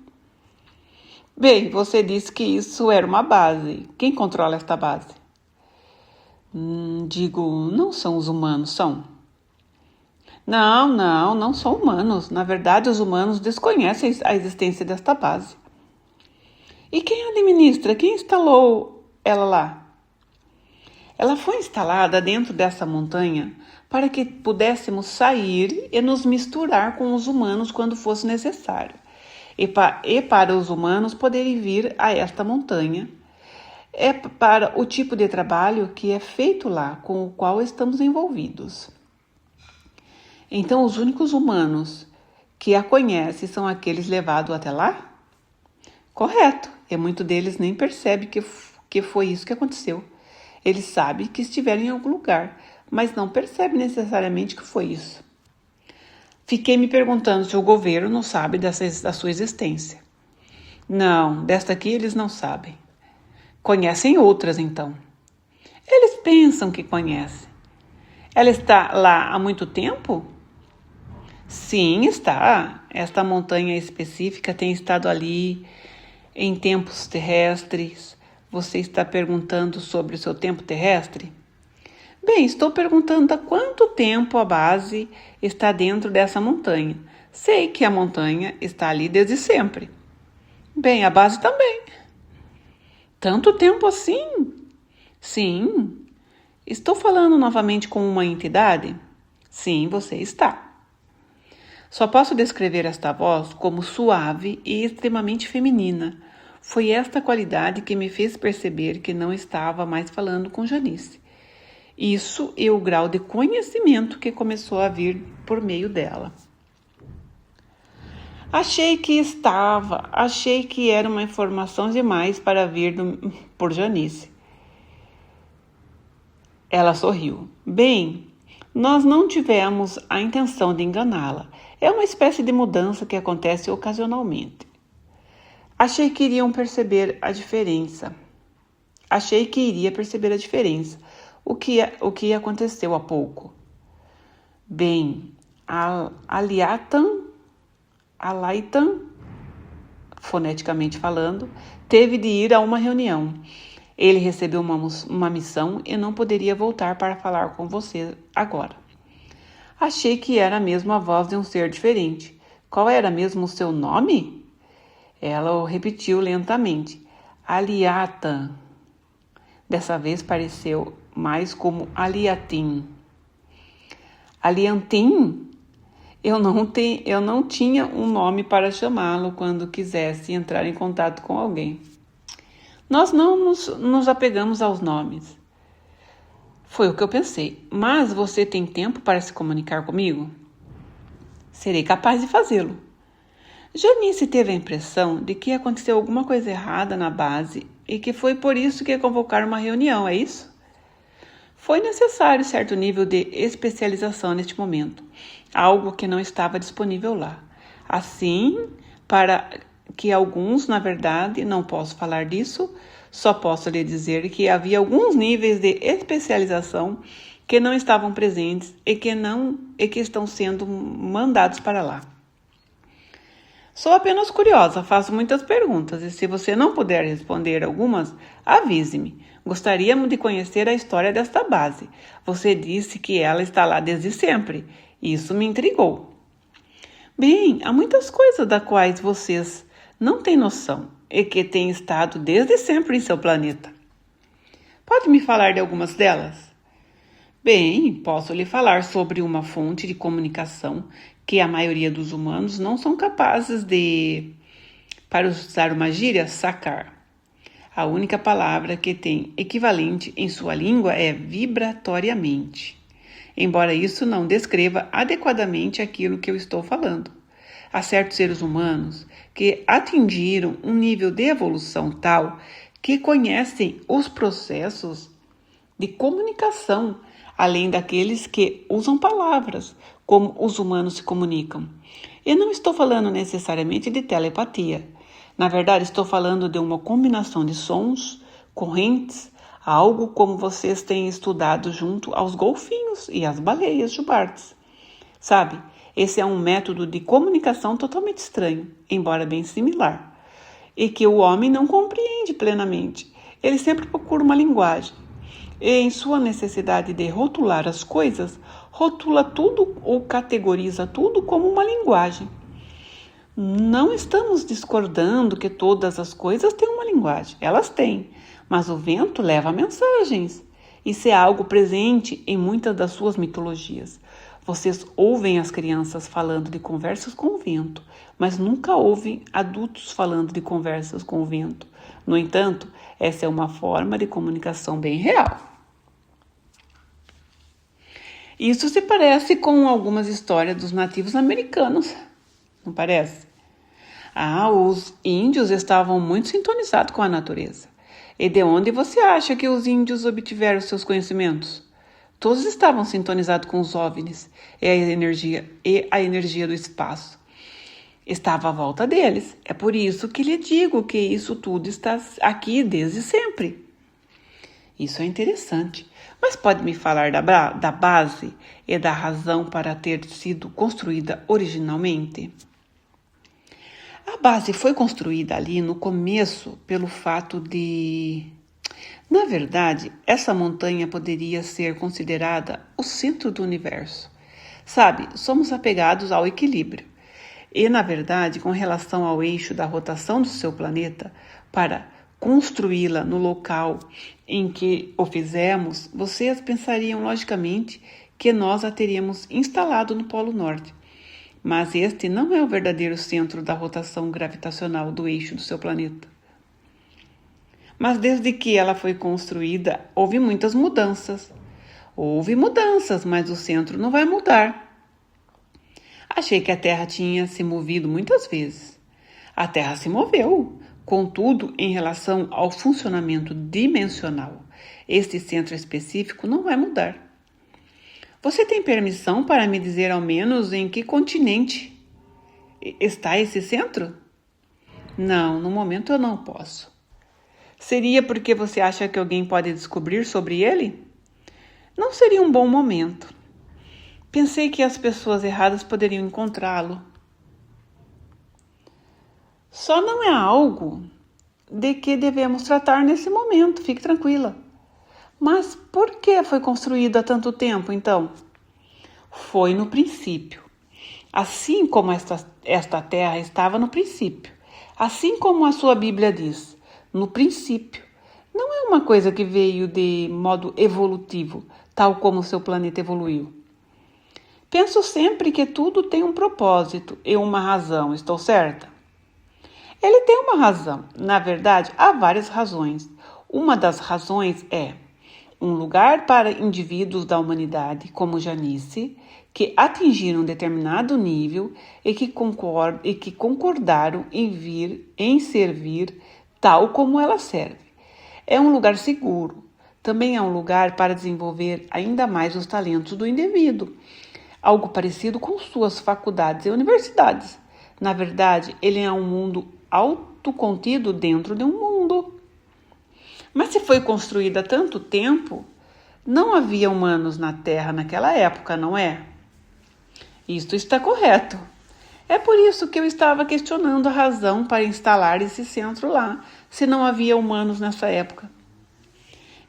Bem, você disse que isso era uma base. Quem controla esta base? Não são os humanos, são? Não são humanos. Na verdade, os humanos desconhecem a existência desta base. E quem administra? Quem instalou ela lá? Ela foi instalada dentro dessa montanha para que pudéssemos sair e nos misturar com os humanos quando fosse necessário. E para os humanos poderem vir a esta montanha. É para o tipo de trabalho que é feito lá, com o qual estamos envolvidos. Então, os únicos humanos que a conhecem são aqueles levados até lá? Correto, e muitos deles nem percebem que foi isso que aconteceu. Eles sabem que estiveram em algum lugar, mas não percebem necessariamente que foi isso. Fiquei me perguntando se o governo não sabe da sua existência. Não, desta aqui eles não sabem. Conhecem outras, então. Eles pensam que conhecem. Ela está lá há muito tempo? Sim, está. Esta montanha específica tem estado ali em tempos terrestres. Você está perguntando sobre o seu tempo terrestre? Bem, estou perguntando há quanto tempo a base está dentro dessa montanha. Sei que a montanha está ali desde sempre. Bem, a base também. Tanto tempo assim? Sim. Estou falando novamente com uma entidade? Sim, você está. Só posso descrever esta voz como suave e extremamente feminina. Foi esta qualidade que me fez perceber que não estava mais falando com Janice. Isso e o grau de conhecimento que começou a vir por meio dela. Achei que era uma informação demais para vir por Janice. Ela sorriu. Bem, nós não tivemos a intenção de enganá-la. É uma espécie de mudança que acontece ocasionalmente. Achei que iria perceber a diferença. O que aconteceu há pouco? Bem, Alaitan, foneticamente falando, teve de ir a uma reunião. Ele recebeu uma missão e não poderia voltar para falar com você agora. Achei que era mesmo a voz de um ser diferente. Qual era mesmo o seu nome? Ela o repetiu lentamente. Aliatan. Dessa vez pareceu mais como Aliatim. Aliantim? Eu não tinha um nome para chamá-lo quando quisesse entrar em contato com alguém. Nós não nos apegamos aos nomes. Foi o que eu pensei. Mas você tem tempo para se comunicar comigo? Serei capaz de fazê-lo. Janice teve a impressão de que aconteceu alguma coisa errada na base e que foi por isso que convocaram uma reunião, é isso? Foi necessário certo nível de especialização neste momento, algo que não estava disponível lá. Assim, para que alguns, na verdade, não posso falar disso, só posso lhe dizer que havia alguns níveis de especialização que não estavam presentes e que estão sendo mandados para lá. Sou apenas curiosa, faço muitas perguntas e se você não puder responder algumas, avise-me. Gostaríamos de conhecer a história desta base. Você disse que ela está lá desde sempre. Isso me intrigou. Bem, há muitas coisas das quais vocês não têm noção e que têm estado desde sempre em seu planeta. Pode me falar de algumas delas? Bem, posso lhe falar sobre uma fonte de comunicação que a maioria dos humanos não são capazes de, para usar uma gíria, sacar. A única palavra que tem equivalente em sua língua é vibratoriamente, embora isso não descreva adequadamente aquilo que eu estou falando. Há certos seres humanos que atingiram um nível de evolução tal que conhecem os processos de comunicação, além daqueles que usam palavras, como os humanos se comunicam. Eu não estou falando necessariamente de telepatia. Na verdade, estou falando de uma combinação de sons, correntes, algo como vocês têm estudado junto aos golfinhos e às baleias jubartes. Sabe, esse é um método de comunicação totalmente estranho, embora bem similar, e que o homem não compreende plenamente. Ele sempre procura uma linguagem. E em sua necessidade de rotular as coisas, rotula tudo ou categoriza tudo como uma linguagem. Não estamos discordando que todas as coisas têm uma linguagem. Elas têm, mas o vento leva mensagens. Isso é algo presente em muitas das suas mitologias. Vocês ouvem as crianças falando de conversas com o vento, mas nunca ouvem adultos falando de conversas com o vento. No entanto, essa é uma forma de comunicação bem real. Isso se parece com algumas histórias dos nativos americanos, não parece? Os índios estavam muito sintonizados com a natureza. E de onde você acha que os índios obtiveram seus conhecimentos? Todos estavam sintonizados com os OVNIs e a energia do espaço. Estava à volta deles. É por isso que lhe digo que isso tudo está aqui desde sempre. Isso é interessante. Mas pode me falar da base e da razão para ter sido construída originalmente? A base foi construída ali no começo pelo fato de... Na verdade, essa montanha poderia ser considerada o centro do universo. Sabe, somos apegados ao equilíbrio. E, na verdade, com relação ao eixo da rotação do seu planeta, para construí-la no local em que o fizemos, vocês pensariam logicamente que nós a teríamos instalado no Polo Norte. Mas este não é o verdadeiro centro da rotação gravitacional do eixo do seu planeta. Mas desde que ela foi construída, houve muitas mudanças. Houve mudanças, mas o centro não vai mudar. Achei que a Terra tinha se movido muitas vezes. A Terra se moveu, contudo, em relação ao funcionamento dimensional. Este centro específico não vai mudar. Você tem permissão para me dizer ao menos em que continente está esse centro? Não, no momento eu não posso. Seria porque você acha que alguém pode descobrir sobre ele? Não seria um bom momento. Pensei que as pessoas erradas poderiam encontrá-lo. Só não é algo de que devemos tratar nesse momento, fique tranquila. Mas por que foi construído há tanto tempo, então? Foi no princípio. Assim como esta terra estava no princípio. Assim como a sua Bíblia diz, no princípio. Não é uma coisa que veio de modo evolutivo, tal como o seu planeta evoluiu. Penso sempre que tudo tem um propósito e uma razão, estou certa? Ele tem uma razão. Na verdade, há várias razões. Uma das razões é um lugar para indivíduos da humanidade, como Janice, que atingiram um determinado nível e que concordaram em servir tal como ela serve. É um lugar seguro. Também é um lugar para desenvolver ainda mais os talentos do indivíduo. Algo parecido com suas faculdades e universidades. Na verdade, ele é um mundo autocontido dentro de um mundo. Mas se foi construído há tanto tempo, não havia humanos na Terra naquela época, não é? Isto está correto. É por isso que eu estava questionando a razão para instalar esse centro lá, se não havia humanos nessa época.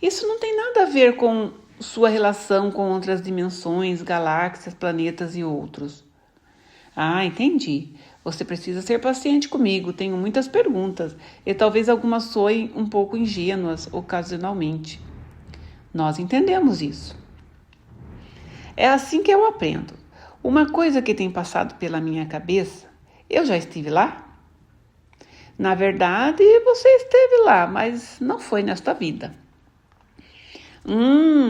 Isso não tem nada a ver com sua relação com outras dimensões, galáxias, planetas e outros. Ah, entendi. Você precisa ser paciente comigo. Tenho muitas perguntas e talvez algumas soem um pouco ingênuas ocasionalmente. Nós entendemos isso. É assim que eu aprendo. Uma coisa que tem passado pela minha cabeça, eu já estive lá? Na verdade, você esteve lá, mas não foi nesta vida.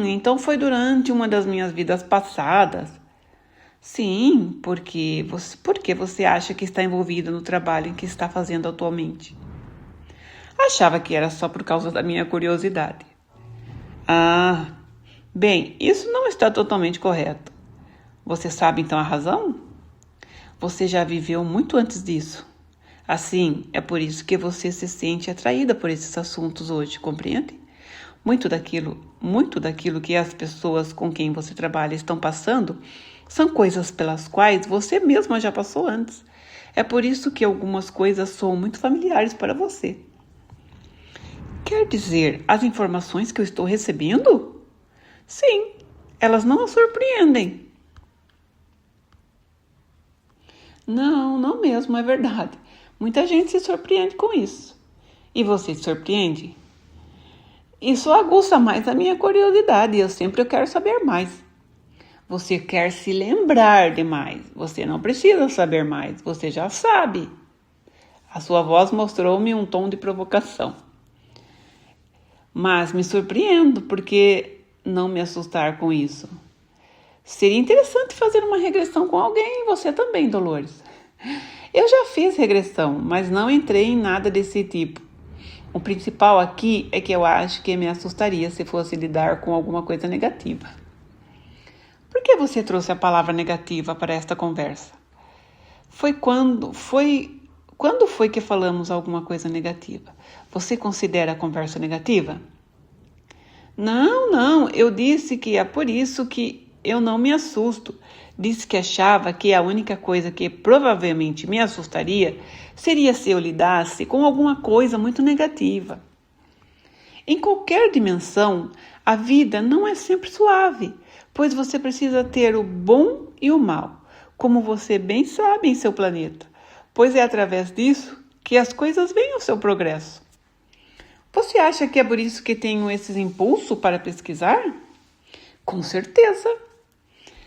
Então foi durante uma das minhas vidas passadas. Sim, porque você acha que está envolvida no trabalho em que está fazendo atualmente? Achava que era só por causa da minha curiosidade. Ah, bem, isso não está totalmente correto. Você sabe então a razão? Você já viveu muito antes disso. Assim, é por isso que você se sente atraída por esses assuntos hoje, compreende? Muito daquilo que as pessoas com quem você trabalha estão passando são coisas pelas quais você mesma já passou antes. É por isso que algumas coisas são muito familiares para você. Quer dizer, as informações que eu estou recebendo? Sim, elas não a surpreendem. Não, não mesmo, é verdade. Muita gente se surpreende com isso. E você se surpreende? Isso aguça mais a minha curiosidade e eu sempre quero saber mais. Você quer se lembrar de mais. Você não precisa saber mais, você já sabe. A sua voz mostrou-me um tom de provocação. Mas me surpreendo porque não me assustar com isso. Seria interessante fazer uma regressão com alguém e você também, Dolores. Eu já fiz regressão, mas não entrei em nada desse tipo. O principal aqui é que eu acho que me assustaria se fosse lidar com alguma coisa negativa. Por que você trouxe a palavra negativa para esta conversa? Quando foi que falamos alguma coisa negativa? Você considera a conversa negativa? Não, eu disse que é por isso que eu não me assusto. Disse que achava que a única coisa que provavelmente me assustaria seria se eu lidasse com alguma coisa muito negativa. Em qualquer dimensão, a vida não é sempre suave, pois você precisa ter o bom e o mal, como você bem sabe em seu planeta, pois é através disso que as coisas vêm ao seu progresso. Você acha que é por isso que tenho esse impulso para pesquisar? Com certeza.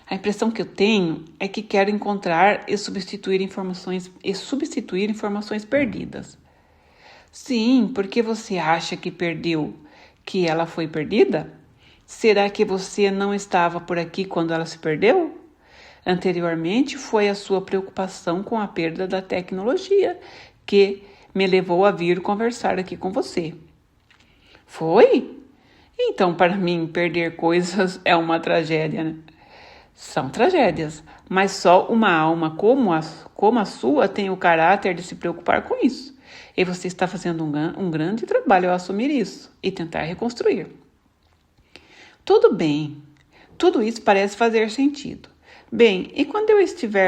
A impressão que eu tenho é que quero encontrar e substituir informações perdidas. Sim, porque você acha que perdeu, que ela foi perdida? Será que você não estava por aqui quando ela se perdeu? Anteriormente foi a sua preocupação com a perda da tecnologia que me levou a vir conversar aqui com você. Foi? Então, para mim, perder coisas é uma tragédia, né? São tragédias, mas só uma alma como a sua tem o caráter de se preocupar com isso. E você está fazendo um grande trabalho ao assumir isso e tentar reconstruir. Tudo bem, tudo isso parece fazer sentido. Bem, e quando eu estive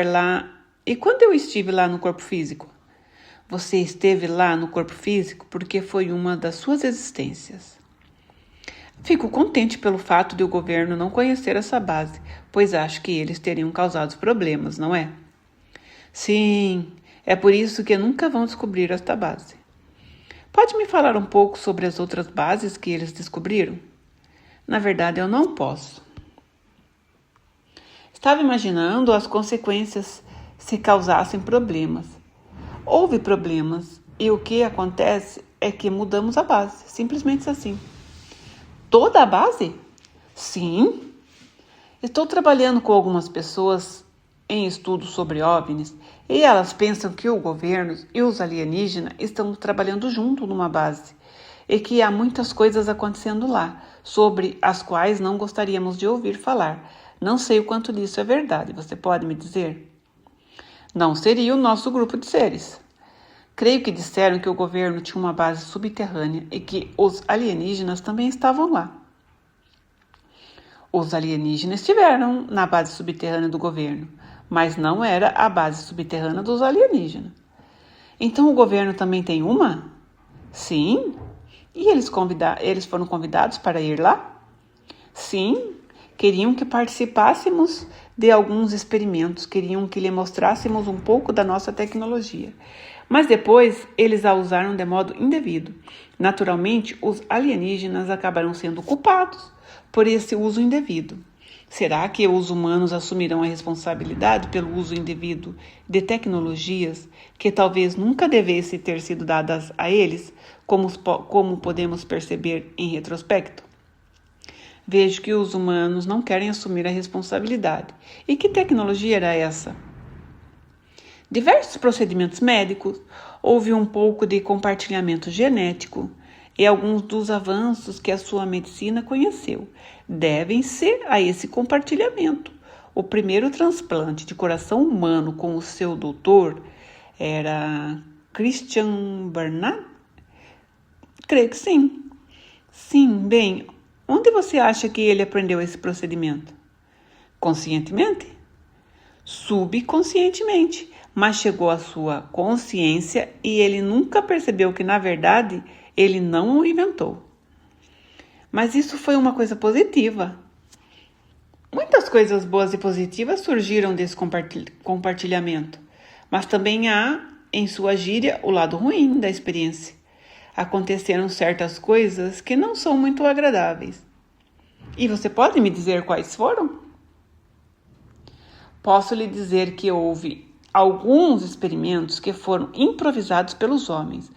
lá no corpo físico? Você esteve lá no corpo físico porque foi uma das suas existências. Fico contente pelo fato de o governo não conhecer essa base, pois acho que eles teriam causado problemas, não é? Sim, é por isso que nunca vão descobrir esta base. Pode me falar um pouco sobre as outras bases que eles descobriram? Na verdade, eu não posso. Estava imaginando as consequências se causassem problemas. Houve problemas e o que acontece é que mudamos a base, simplesmente assim. Toda a base? Sim. Estou trabalhando com algumas pessoas em estudos sobre OVNIs e elas pensam que o governo e os alienígenas estão trabalhando junto numa base e que há muitas coisas acontecendo lá, sobre as quais não gostaríamos de ouvir falar. Não sei o quanto disso é verdade, você pode me dizer? Não seria o nosso grupo de seres. Creio que disseram que o governo tinha uma base subterrânea e que os alienígenas também estavam lá. Os alienígenas estiveram na base subterrânea do governo, mas não era a base subterrânea dos alienígenas. Então o governo também tem uma? Sim. E eles foram convidados para ir lá? Sim. Queriam que participássemos de alguns experimentos, queriam que lhe mostrássemos um pouco da nossa tecnologia. Mas depois eles a usaram de modo indevido. Naturalmente, os alienígenas acabaram sendo culpados por esse uso indevido. Será que os humanos assumirão a responsabilidade pelo uso indevido de tecnologias que talvez nunca devessem ter sido dadas a eles, como podemos perceber em retrospecto? Vejo que os humanos não querem assumir a responsabilidade. E que tecnologia era essa? Diversos procedimentos médicos, houve um pouco de compartilhamento genético e alguns dos avanços que a sua medicina conheceu devem-se a esse compartilhamento. O primeiro transplante de coração humano com o seu doutor era Christian Barnard? Creio que sim. Sim, bem, onde você acha que ele aprendeu esse procedimento? Conscientemente? Subconscientemente, mas chegou à sua consciência e ele nunca percebeu que, na verdade, ele não o inventou. Mas isso foi uma coisa positiva. Muitas coisas boas e positivas surgiram desse compartilhamento, mas também há, em sua gíria, o lado ruim da experiência. Aconteceram certas coisas que não são muito agradáveis. E você pode me dizer quais foram? Posso lhe dizer que houve alguns experimentos que foram improvisados pelos homens,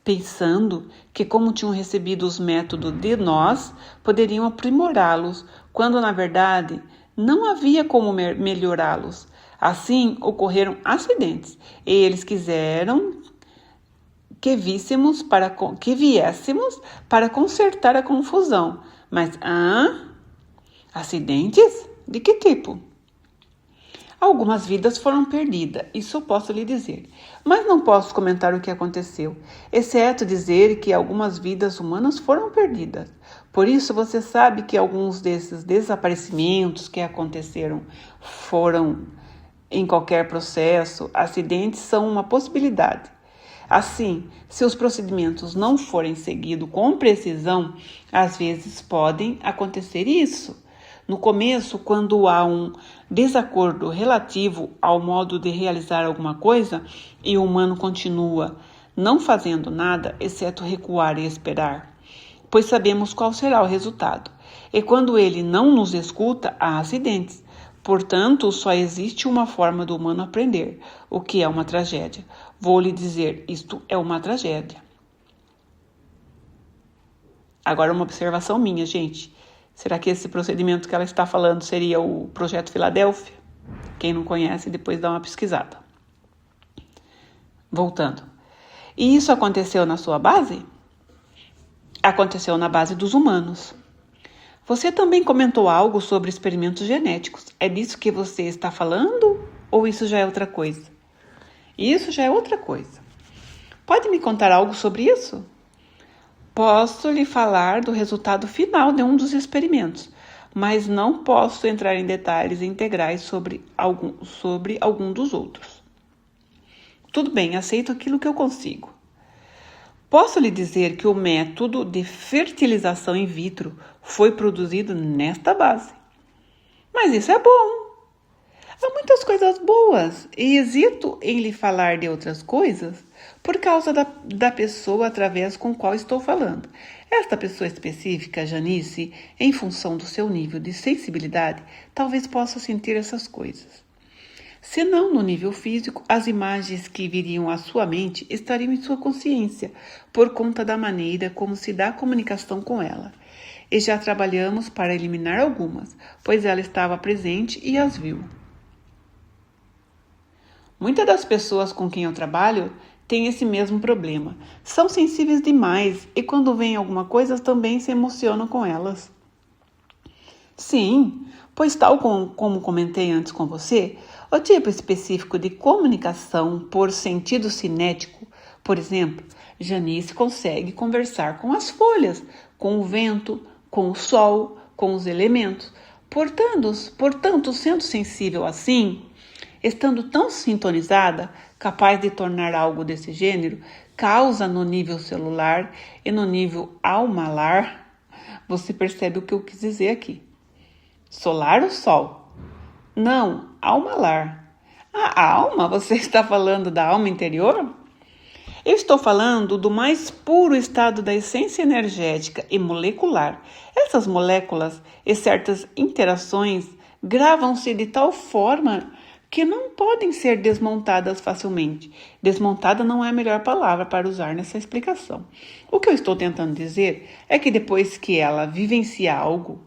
pensando que, como tinham recebido os métodos de nós, poderiam aprimorá-los, quando, na verdade, não havia como melhorá-los. Assim, ocorreram acidentes, e eles quiseram que viéssemos para consertar a confusão. Mas, acidentes? De que tipo? Algumas vidas foram perdidas, isso eu posso lhe dizer, mas não posso comentar o que aconteceu, exceto dizer que algumas vidas humanas foram perdidas. Por isso, você sabe que alguns desses desaparecimentos que aconteceram foram, em qualquer processo, acidentes são uma possibilidade. Assim, se os procedimentos não forem seguidos com precisão, às vezes podem acontecer isso. No começo, quando há um desacordo relativo ao modo de realizar alguma coisa e o humano continua não fazendo nada, exceto recuar e esperar, pois sabemos qual será o resultado. E quando ele não nos escuta, há acidentes. Portanto, só existe uma forma do humano aprender, o que é uma tragédia. Vou lhe dizer, isto é uma tragédia. Agora uma observação minha, gente. Será que esse procedimento que ela está falando seria o Projeto Filadélfia? Quem não conhece, depois dá uma pesquisada. Voltando. E isso aconteceu na sua base? Aconteceu na base dos humanos. Você também comentou algo sobre experimentos genéticos. É disso que você está falando? Ou isso já é outra coisa? Isso já é outra coisa. Pode me contar algo sobre isso? Posso lhe falar do resultado final de um dos experimentos, mas não posso entrar em detalhes integrais sobre algum dos outros. Tudo bem, aceito aquilo que eu consigo. Posso lhe dizer que o método de fertilização in vitro foi produzido nesta base. Mas isso é bom. Há muitas coisas boas e hesito em lhe falar de outras coisas por causa da pessoa através com qual estou falando. Esta pessoa específica, Janice, em função do seu nível de sensibilidade, talvez possa sentir essas coisas. Se não no nível físico, as imagens que viriam à sua mente estariam em sua consciência, por conta da maneira como se dá a comunicação com ela. E já trabalhamos para eliminar algumas, pois ela estava presente e as viu. Muitas das pessoas com quem eu trabalho têm esse mesmo problema. São sensíveis demais e quando vem alguma coisa também se emocionam com elas. Sim, pois tal como comentei antes com você, o tipo específico de comunicação por sentido cinético, por exemplo, Janice consegue conversar com as folhas, com o vento, com o sol, com os elementos. Portanto, sendo sensível assim, estando tão sintonizada, capaz de tornar algo desse gênero, causa no nível celular e no nível almalar. Você percebe o que eu quis dizer aqui? Solar ou sol? Não, almalar. A alma? Você está falando da alma interior? Eu estou falando do mais puro estado da essência energética e molecular. Essas moléculas e certas interações gravam-se de tal forma que não podem ser desmontadas facilmente. Desmontada não é a melhor palavra para usar nessa explicação. O que eu estou tentando dizer é que depois que ela vivencia algo,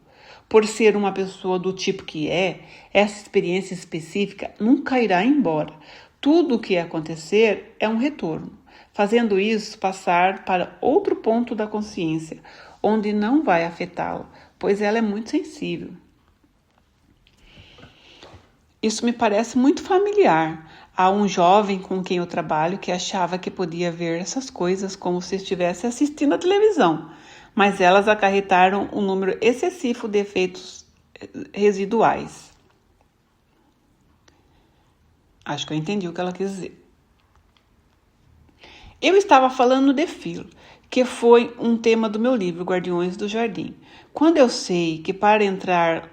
por ser uma pessoa do tipo que é, essa experiência específica nunca irá embora. Tudo o que acontecer é um retorno, fazendo isso passar para outro ponto da consciência, onde não vai afetá-la, pois ela é muito sensível. Isso me parece muito familiar. Há um jovem com quem eu trabalho que achava que podia ver essas coisas como se estivesse assistindo a televisão, mas elas acarretaram um número excessivo de efeitos residuais. Acho que eu entendi o que ela quis dizer. Eu estava falando de Phil, que foi um tema do meu livro Guardiões do Jardim. Quando eu sei que para entrar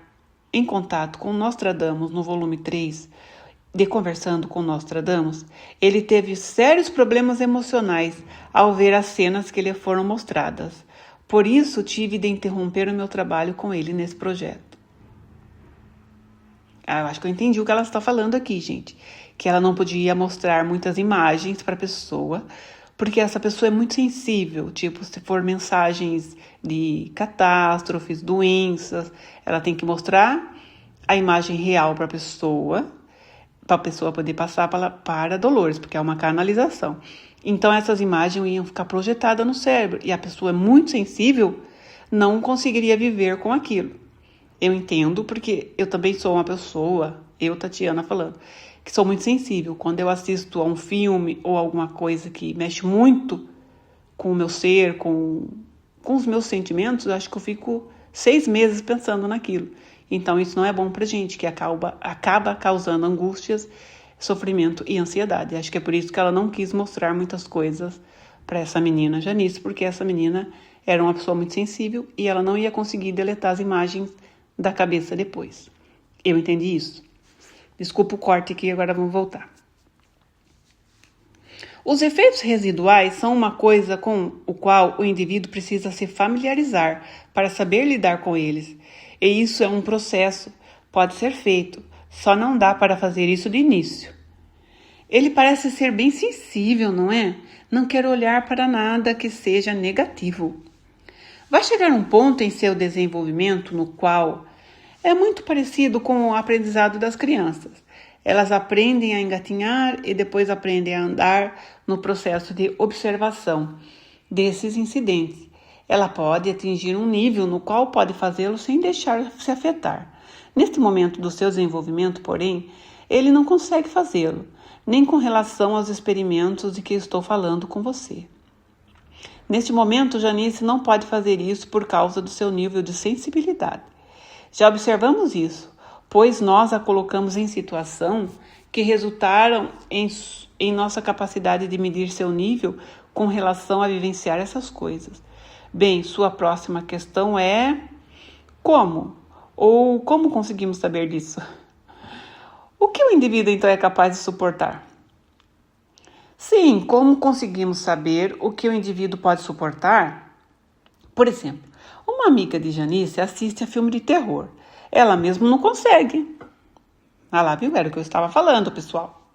em contato com Nostradamus no volume 3, de Conversando com Nostradamus, ele teve sérios problemas emocionais ao ver as cenas que lhe foram mostradas. Por isso, tive de interromper o meu trabalho com ele nesse projeto. Eu acho que eu entendi o que ela está falando aqui, gente. Que ela não podia mostrar muitas imagens para a pessoa, porque essa pessoa é muito sensível. Tipo, se for mensagens de catástrofes, doenças, ela tem que mostrar a imagem real para a pessoa poder passar para Dolores, porque é uma canalização. Então, essas imagens iam ficar projetadas no cérebro, e a pessoa muito sensível não conseguiria viver com aquilo. Eu entendo, porque eu também sou uma pessoa, eu, Tatiana, falando, que sou muito sensível. Quando eu assisto a um filme ou alguma coisa que mexe muito com o meu ser, com os meus sentimentos, acho que eu fico 6 meses pensando naquilo. Então, isso não é bom pra gente, que acaba causando angústias, sofrimento e ansiedade. Acho que é por isso que ela não quis mostrar muitas coisas para essa menina Janice, porque essa menina era uma pessoa muito sensível e ela não ia conseguir deletar as imagens da cabeça depois. Eu entendi isso. Desculpa o corte aqui, agora vamos voltar. Os efeitos residuais são uma coisa com o qual o indivíduo precisa se familiarizar para saber lidar com eles. E isso é um processo, pode ser feito, só não dá para fazer isso de início. Ele parece ser bem sensível, não é? Não quer olhar para nada que seja negativo. Vai chegar um ponto em seu desenvolvimento no qual é muito parecido com o aprendizado das crianças. Elas aprendem a engatinhar e depois aprendem a andar no processo de observação desses incidentes. Ela pode atingir um nível no qual pode fazê-lo sem deixar se afetar. Neste momento do seu desenvolvimento, porém, ele não consegue fazê-lo, nem com relação aos experimentos de que estou falando com você. Neste momento, Janice não pode fazer isso por causa do seu nível de sensibilidade. Já observamos isso, pois nós a colocamos em situação que resultaram em nossa capacidade de medir seu nível com relação a vivenciar essas coisas. Bem, sua próxima questão é como? Ou como conseguimos saber disso? O que o indivíduo então é capaz de suportar? Sim, como conseguimos saber o que o indivíduo pode suportar? Por exemplo, uma amiga de Janice assiste a filme de terror. Ela mesma não consegue. Ah lá, viu? Era o que eu estava falando, pessoal.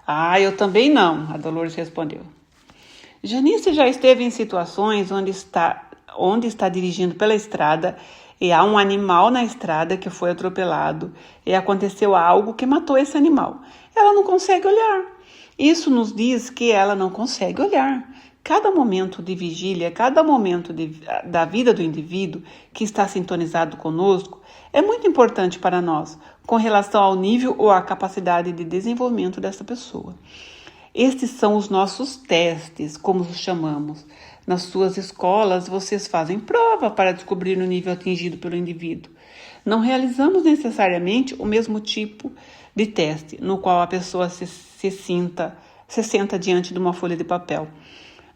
Ah, eu também não, a Dolores respondeu. Janice já esteve em situações onde está dirigindo pela estrada e há um animal na estrada que foi atropelado e aconteceu algo que matou esse animal. Ela não consegue olhar. Isso nos diz que ela não consegue olhar. Cada momento de vigília, cada momento da vida do indivíduo que está sintonizado conosco é muito importante para nós, com relação ao nível ou à capacidade de desenvolvimento dessa pessoa. Estes são os nossos testes, como os chamamos. Nas suas escolas, vocês fazem prova para descobrir o nível atingido pelo indivíduo. Não realizamos necessariamente o mesmo tipo de teste, no qual a pessoa se senta diante de uma folha de papel.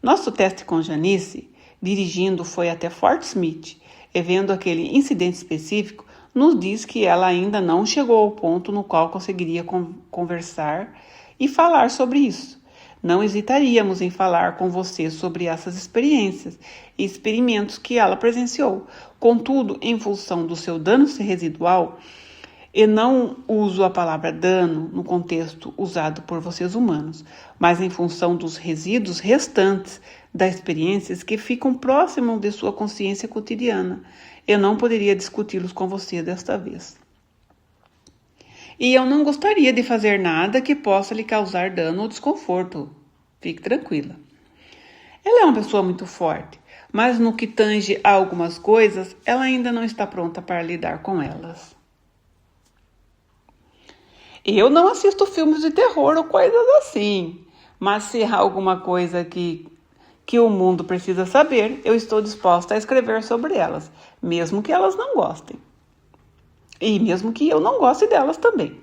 Nosso teste com Janice, dirigindo, foi até Fort Smith, e vendo aquele incidente específico, nos diz que ela ainda não chegou ao ponto no qual conseguiria conversar e falar sobre isso. Não hesitaríamos em falar com você sobre essas experiências e experimentos que ela presenciou. Contudo, em função do seu dano residual, e não uso a palavra dano no contexto usado por vocês humanos, mas em função dos resíduos restantes das experiências que ficam próximos de sua consciência cotidiana, eu não poderia discuti-los com você desta vez. E eu não gostaria de fazer nada que possa lhe causar dano ou desconforto. Fique tranquila. Ela é uma pessoa muito forte, mas no que tange a algumas coisas, ela ainda não está pronta para lidar com elas. Eu não assisto filmes de terror ou coisas assim, mas se há alguma coisa que o mundo precisa saber, eu estou disposta a escrever sobre elas, mesmo que elas não gostem. E mesmo que eu não goste delas também.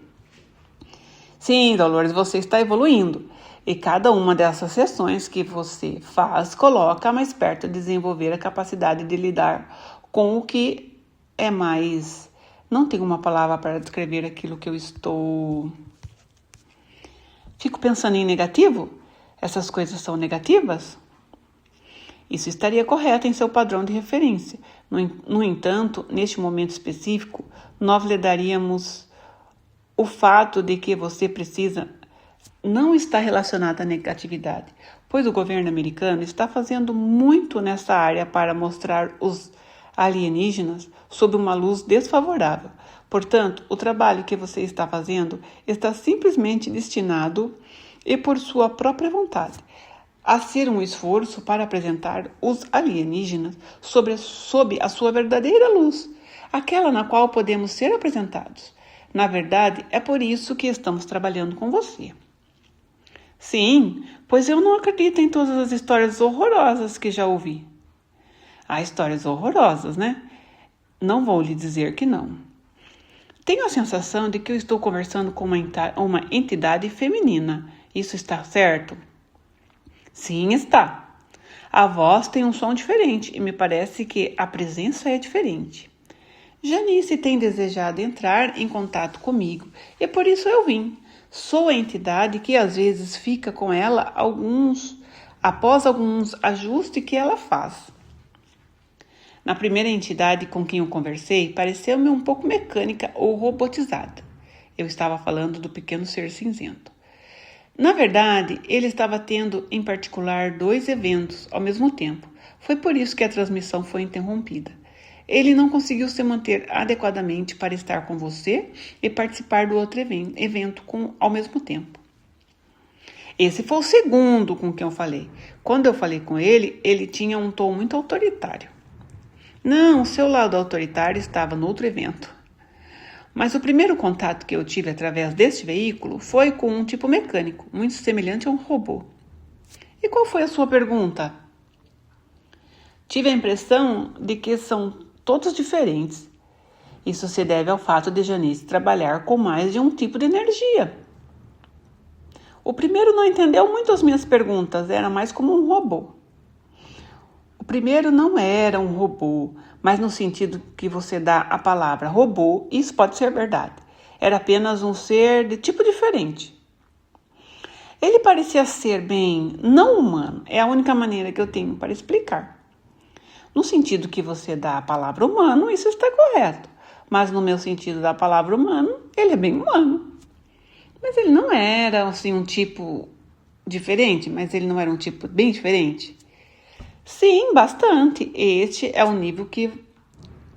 Sim, Dolores, você está evoluindo. E cada uma dessas sessões que você faz coloca mais perto de desenvolver a capacidade de lidar com o que é mais... Não tenho uma palavra para descrever aquilo que eu estou... Fico pensando em negativo? Essas coisas são negativas? Isso estaria correto em seu padrão de referência. No entanto, neste momento específico, nós lhe daríamos o fato de que você precisa não está relacionado à negatividade, pois o governo americano está fazendo muito nessa área para mostrar os alienígenas sob uma luz desfavorável. Portanto, o trabalho que você está fazendo está simplesmente destinado, e por sua própria vontade, a ser um esforço para apresentar os alienígenas sob a sua verdadeira luz, aquela na qual podemos ser apresentados. Na verdade, é por isso que estamos trabalhando com você. Sim, pois eu não acredito em todas as histórias horrorosas que já ouvi. Há histórias horrorosas, né? Não vou lhe dizer que não. Tenho a sensação de que eu estou conversando com uma entidade feminina. Isso está certo? Sim, está. A voz tem um som diferente e me parece que a presença é diferente. Janice tem desejado entrar em contato comigo e por isso eu vim. Sou a entidade que às vezes fica com ela após alguns ajustes que ela faz. Na primeira entidade com quem eu conversei, pareceu-me um pouco mecânica ou robotizada. Eu estava falando do pequeno ser cinzento. Na verdade, ele estava tendo, em particular, 2 eventos ao mesmo tempo. Foi por isso que a transmissão foi interrompida. Ele não conseguiu se manter adequadamente para estar com você e participar do outro evento ao mesmo tempo. Esse foi o segundo com quem eu falei. Quando eu falei com ele, ele tinha um tom muito autoritário. Não, o seu lado autoritário estava no outro evento. Mas o primeiro contato que eu tive através deste veículo foi com um tipo mecânico, muito semelhante a um robô. E qual foi a sua pergunta? Tive a impressão de que são todos diferentes. Isso se deve ao fato de Janice trabalhar com mais de um tipo de energia. O primeiro não entendeu muito as minhas perguntas, era mais como um robô. O primeiro não era um robô, mas no sentido que você dá a palavra robô, isso pode ser verdade. Era apenas um ser de tipo diferente. Ele parecia ser bem não humano, é a única maneira que eu tenho para explicar. No sentido que você dá a palavra humano, isso está correto. Mas no meu sentido da palavra humano, ele é bem humano. Mas ele não era assim um tipo diferente, mas ele não era um tipo bem diferente? Sim, bastante. Este é o nível que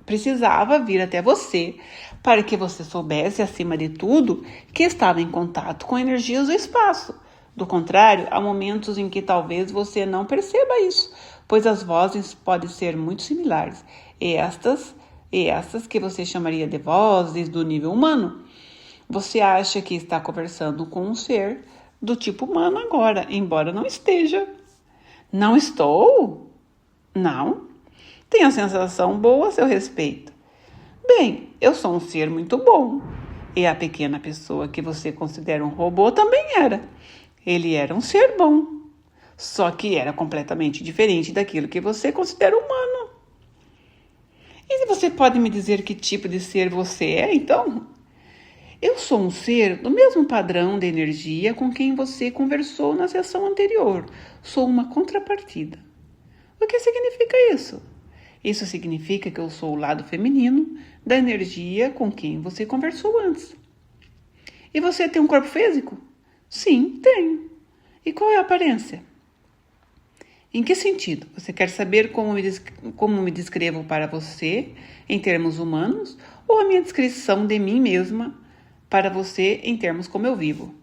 precisava vir até você para que você soubesse, acima de tudo, que estava em contato com energias do espaço. Do contrário, há momentos em que talvez você não perceba isso, pois as vozes podem ser muito similares. E estas que você chamaria de vozes do nível humano, você acha que está conversando com um ser, do tipo humano agora, embora não esteja. Não estou? Não. Tenho a sensação boa a seu respeito. Bem, eu sou um ser muito bom. E a pequena pessoa que você considera um robô também era. Ele era um ser bom. Só que era completamente diferente daquilo que você considera humano. E você pode me dizer que tipo de ser você é, então? Eu sou um ser do mesmo padrão de energia com quem você conversou na sessão anterior. Sou uma contrapartida. O que significa isso? Isso significa que eu sou o lado feminino da energia com quem você conversou antes. E você tem um corpo físico? Sim, tenho. E qual é a aparência? Em que sentido? Você quer saber como me descrevo para você em termos humanos ou a minha descrição de mim mesma para você em termos como eu vivo?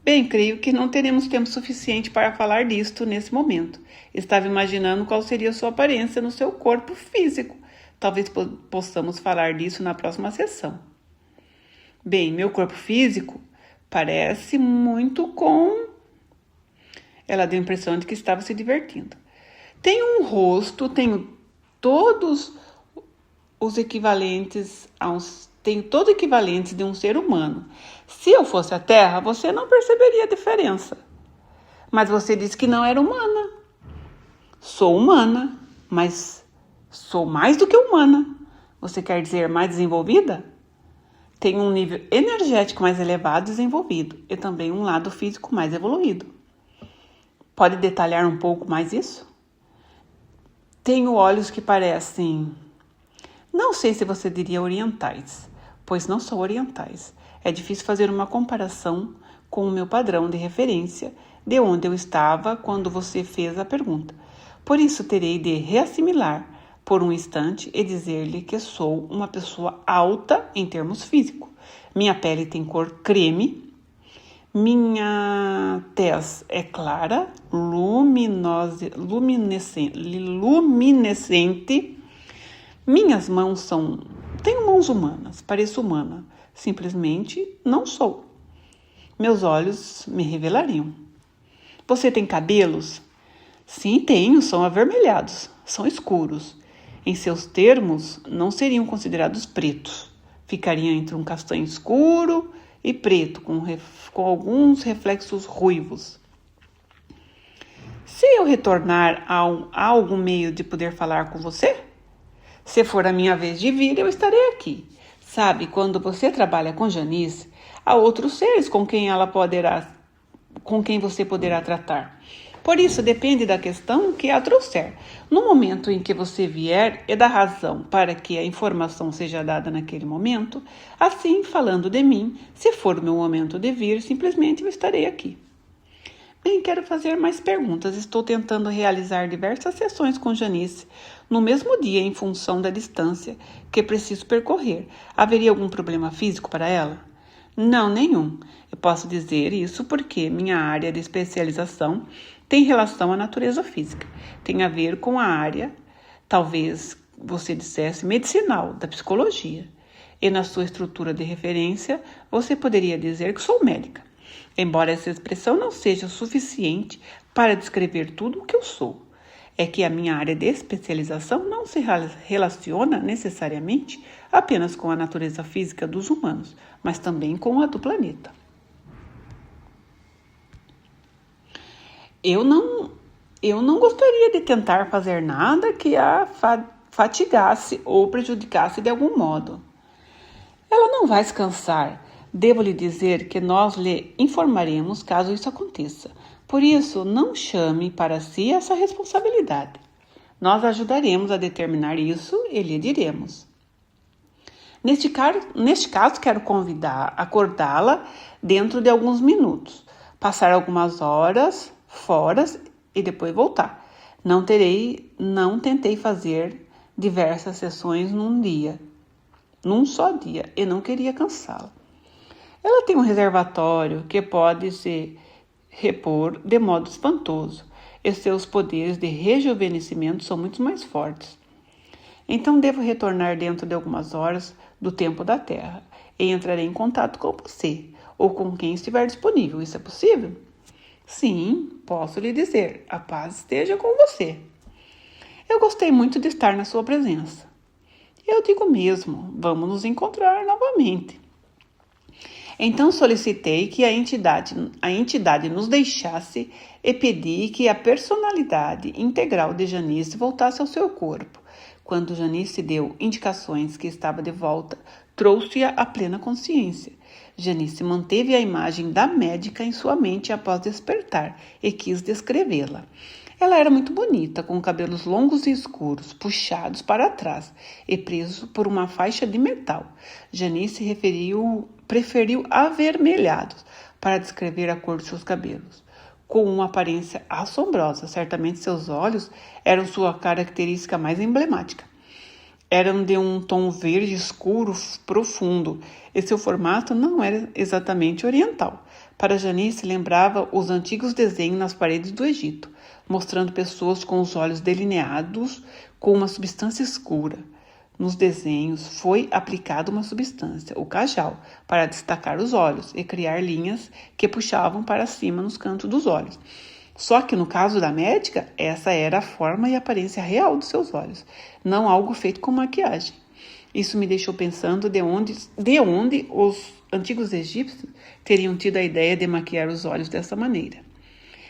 Bem, creio que não teremos tempo suficiente para falar disto nesse momento. Estava imaginando qual seria a sua aparência no seu corpo físico. Talvez possamos falar disso na próxima sessão. Bem, meu corpo físico parece muito com... Ela deu a impressão de que estava se divertindo. Tenho um rosto, tenho todos os equivalentes tenho todo equivalente de um ser humano. Se eu fosse a Terra, você não perceberia a diferença. Mas você disse que não era humana. Sou humana, mas sou mais do que humana. Você quer dizer mais desenvolvida? Tenho um nível energético mais elevado e desenvolvido e também um lado físico mais evoluído. Pode detalhar um pouco mais isso? Tenho olhos que parecem... Não sei se você diria orientais, pois não são orientais. É difícil fazer uma comparação com o meu padrão de referência de onde eu estava quando você fez a pergunta. Por isso, terei de reassimilar por um instante e dizer-lhe que sou uma pessoa alta em termos físicos. Minha pele tem cor creme, minha tez é clara, luminescente. Minhas mãos tenho mãos humanas, pareço humana. Simplesmente não sou. Meus olhos me revelariam. Você tem cabelos? Sim, tenho, são avermelhados, são escuros. Em seus termos, não seriam considerados pretos. Ficariam entre um castanho escuro e preto, com alguns reflexos ruivos. Se eu retornar a algum meio de poder falar com você? Se for a minha vez de vir, eu estarei aqui. Sabe, quando você trabalha com Janice, há outros seres com quem você poderá tratar. Por isso, depende da questão que a trouxer. No momento em que você vier, é da razão para que a informação seja dada naquele momento. Assim, falando de mim, se for o meu momento de vir, simplesmente eu estarei aqui. Bem, quero fazer mais perguntas. Estou tentando realizar diversas sessões com Janice no mesmo dia em função da distância que preciso percorrer. Haveria algum problema físico para ela? Não, nenhum. Eu posso dizer isso porque minha área de especialização tem relação à natureza física. Tem a ver com a área, talvez você dissesse, medicinal, da psicologia. E na sua estrutura de referência, você poderia dizer que sou médica. Embora essa expressão não seja suficiente para descrever tudo o que eu sou. É que a minha área de especialização não se relaciona necessariamente apenas com a natureza física dos humanos, mas também com a do planeta. Eu não gostaria de tentar fazer nada que a fatigasse ou prejudicasse de algum modo. Ela não vai se cansar. Devo lhe dizer que nós lhe informaremos caso isso aconteça. Por isso, não chame para si essa responsabilidade. Nós ajudaremos a determinar isso e lhe diremos. Neste caso, quero acordá-la dentro de alguns minutos, passar algumas horas fora e depois voltar. Não tentei fazer diversas sessões num só dia, e não queria cansá-la. Ela tem um reservatório que pode se repor de modo espantoso, e seus poderes de rejuvenescimento são muito mais fortes. Então devo retornar dentro de algumas horas do tempo da Terra e entrarei em contato com você. ou com quem estiver disponível. Isso é possível? Sim, posso lhe dizer. A paz esteja com você. Eu gostei muito de estar na sua presença. Eu digo mesmo, vamos nos encontrar novamente. Então solicitei que a entidade nos deixasse e pedi que a personalidade integral de Janice voltasse ao seu corpo. Quando Janice deu indicações que estava de volta, trouxe-a à plena consciência. Janice manteve a imagem da médica em sua mente após despertar e quis descrevê-la. Ela era muito bonita, com cabelos longos e escuros, puxados para trás e presos por uma faixa de metal. Janice preferiu avermelhados para descrever a cor de seus cabelos. Com uma aparência assombrosa, certamente seus olhos eram sua característica mais emblemática. Eram de um tom verde escuro profundo e seu formato não era exatamente oriental. Para Janice, lembrava os antigos desenhos nas paredes do Egito, mostrando pessoas com os olhos delineados com uma substância escura. Nos desenhos foi aplicada uma substância, o cajal, para destacar os olhos e criar linhas que puxavam para cima nos cantos dos olhos. Só que no caso da médica, essa era a forma e aparência real dos seus olhos, não algo feito com maquiagem. Isso me deixou pensando de onde os antigos egípcios teriam tido a ideia de maquiar os olhos dessa maneira.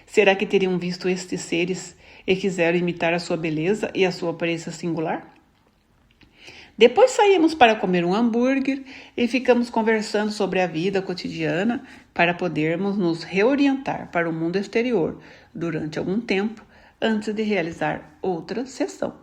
Será que teriam visto estes seres e quiseram imitar a sua beleza e a sua aparência singular? Depois saímos para comer um hambúrguer e ficamos conversando sobre a vida cotidiana para podermos nos reorientar para o mundo exterior durante algum tempo antes de realizar outra sessão.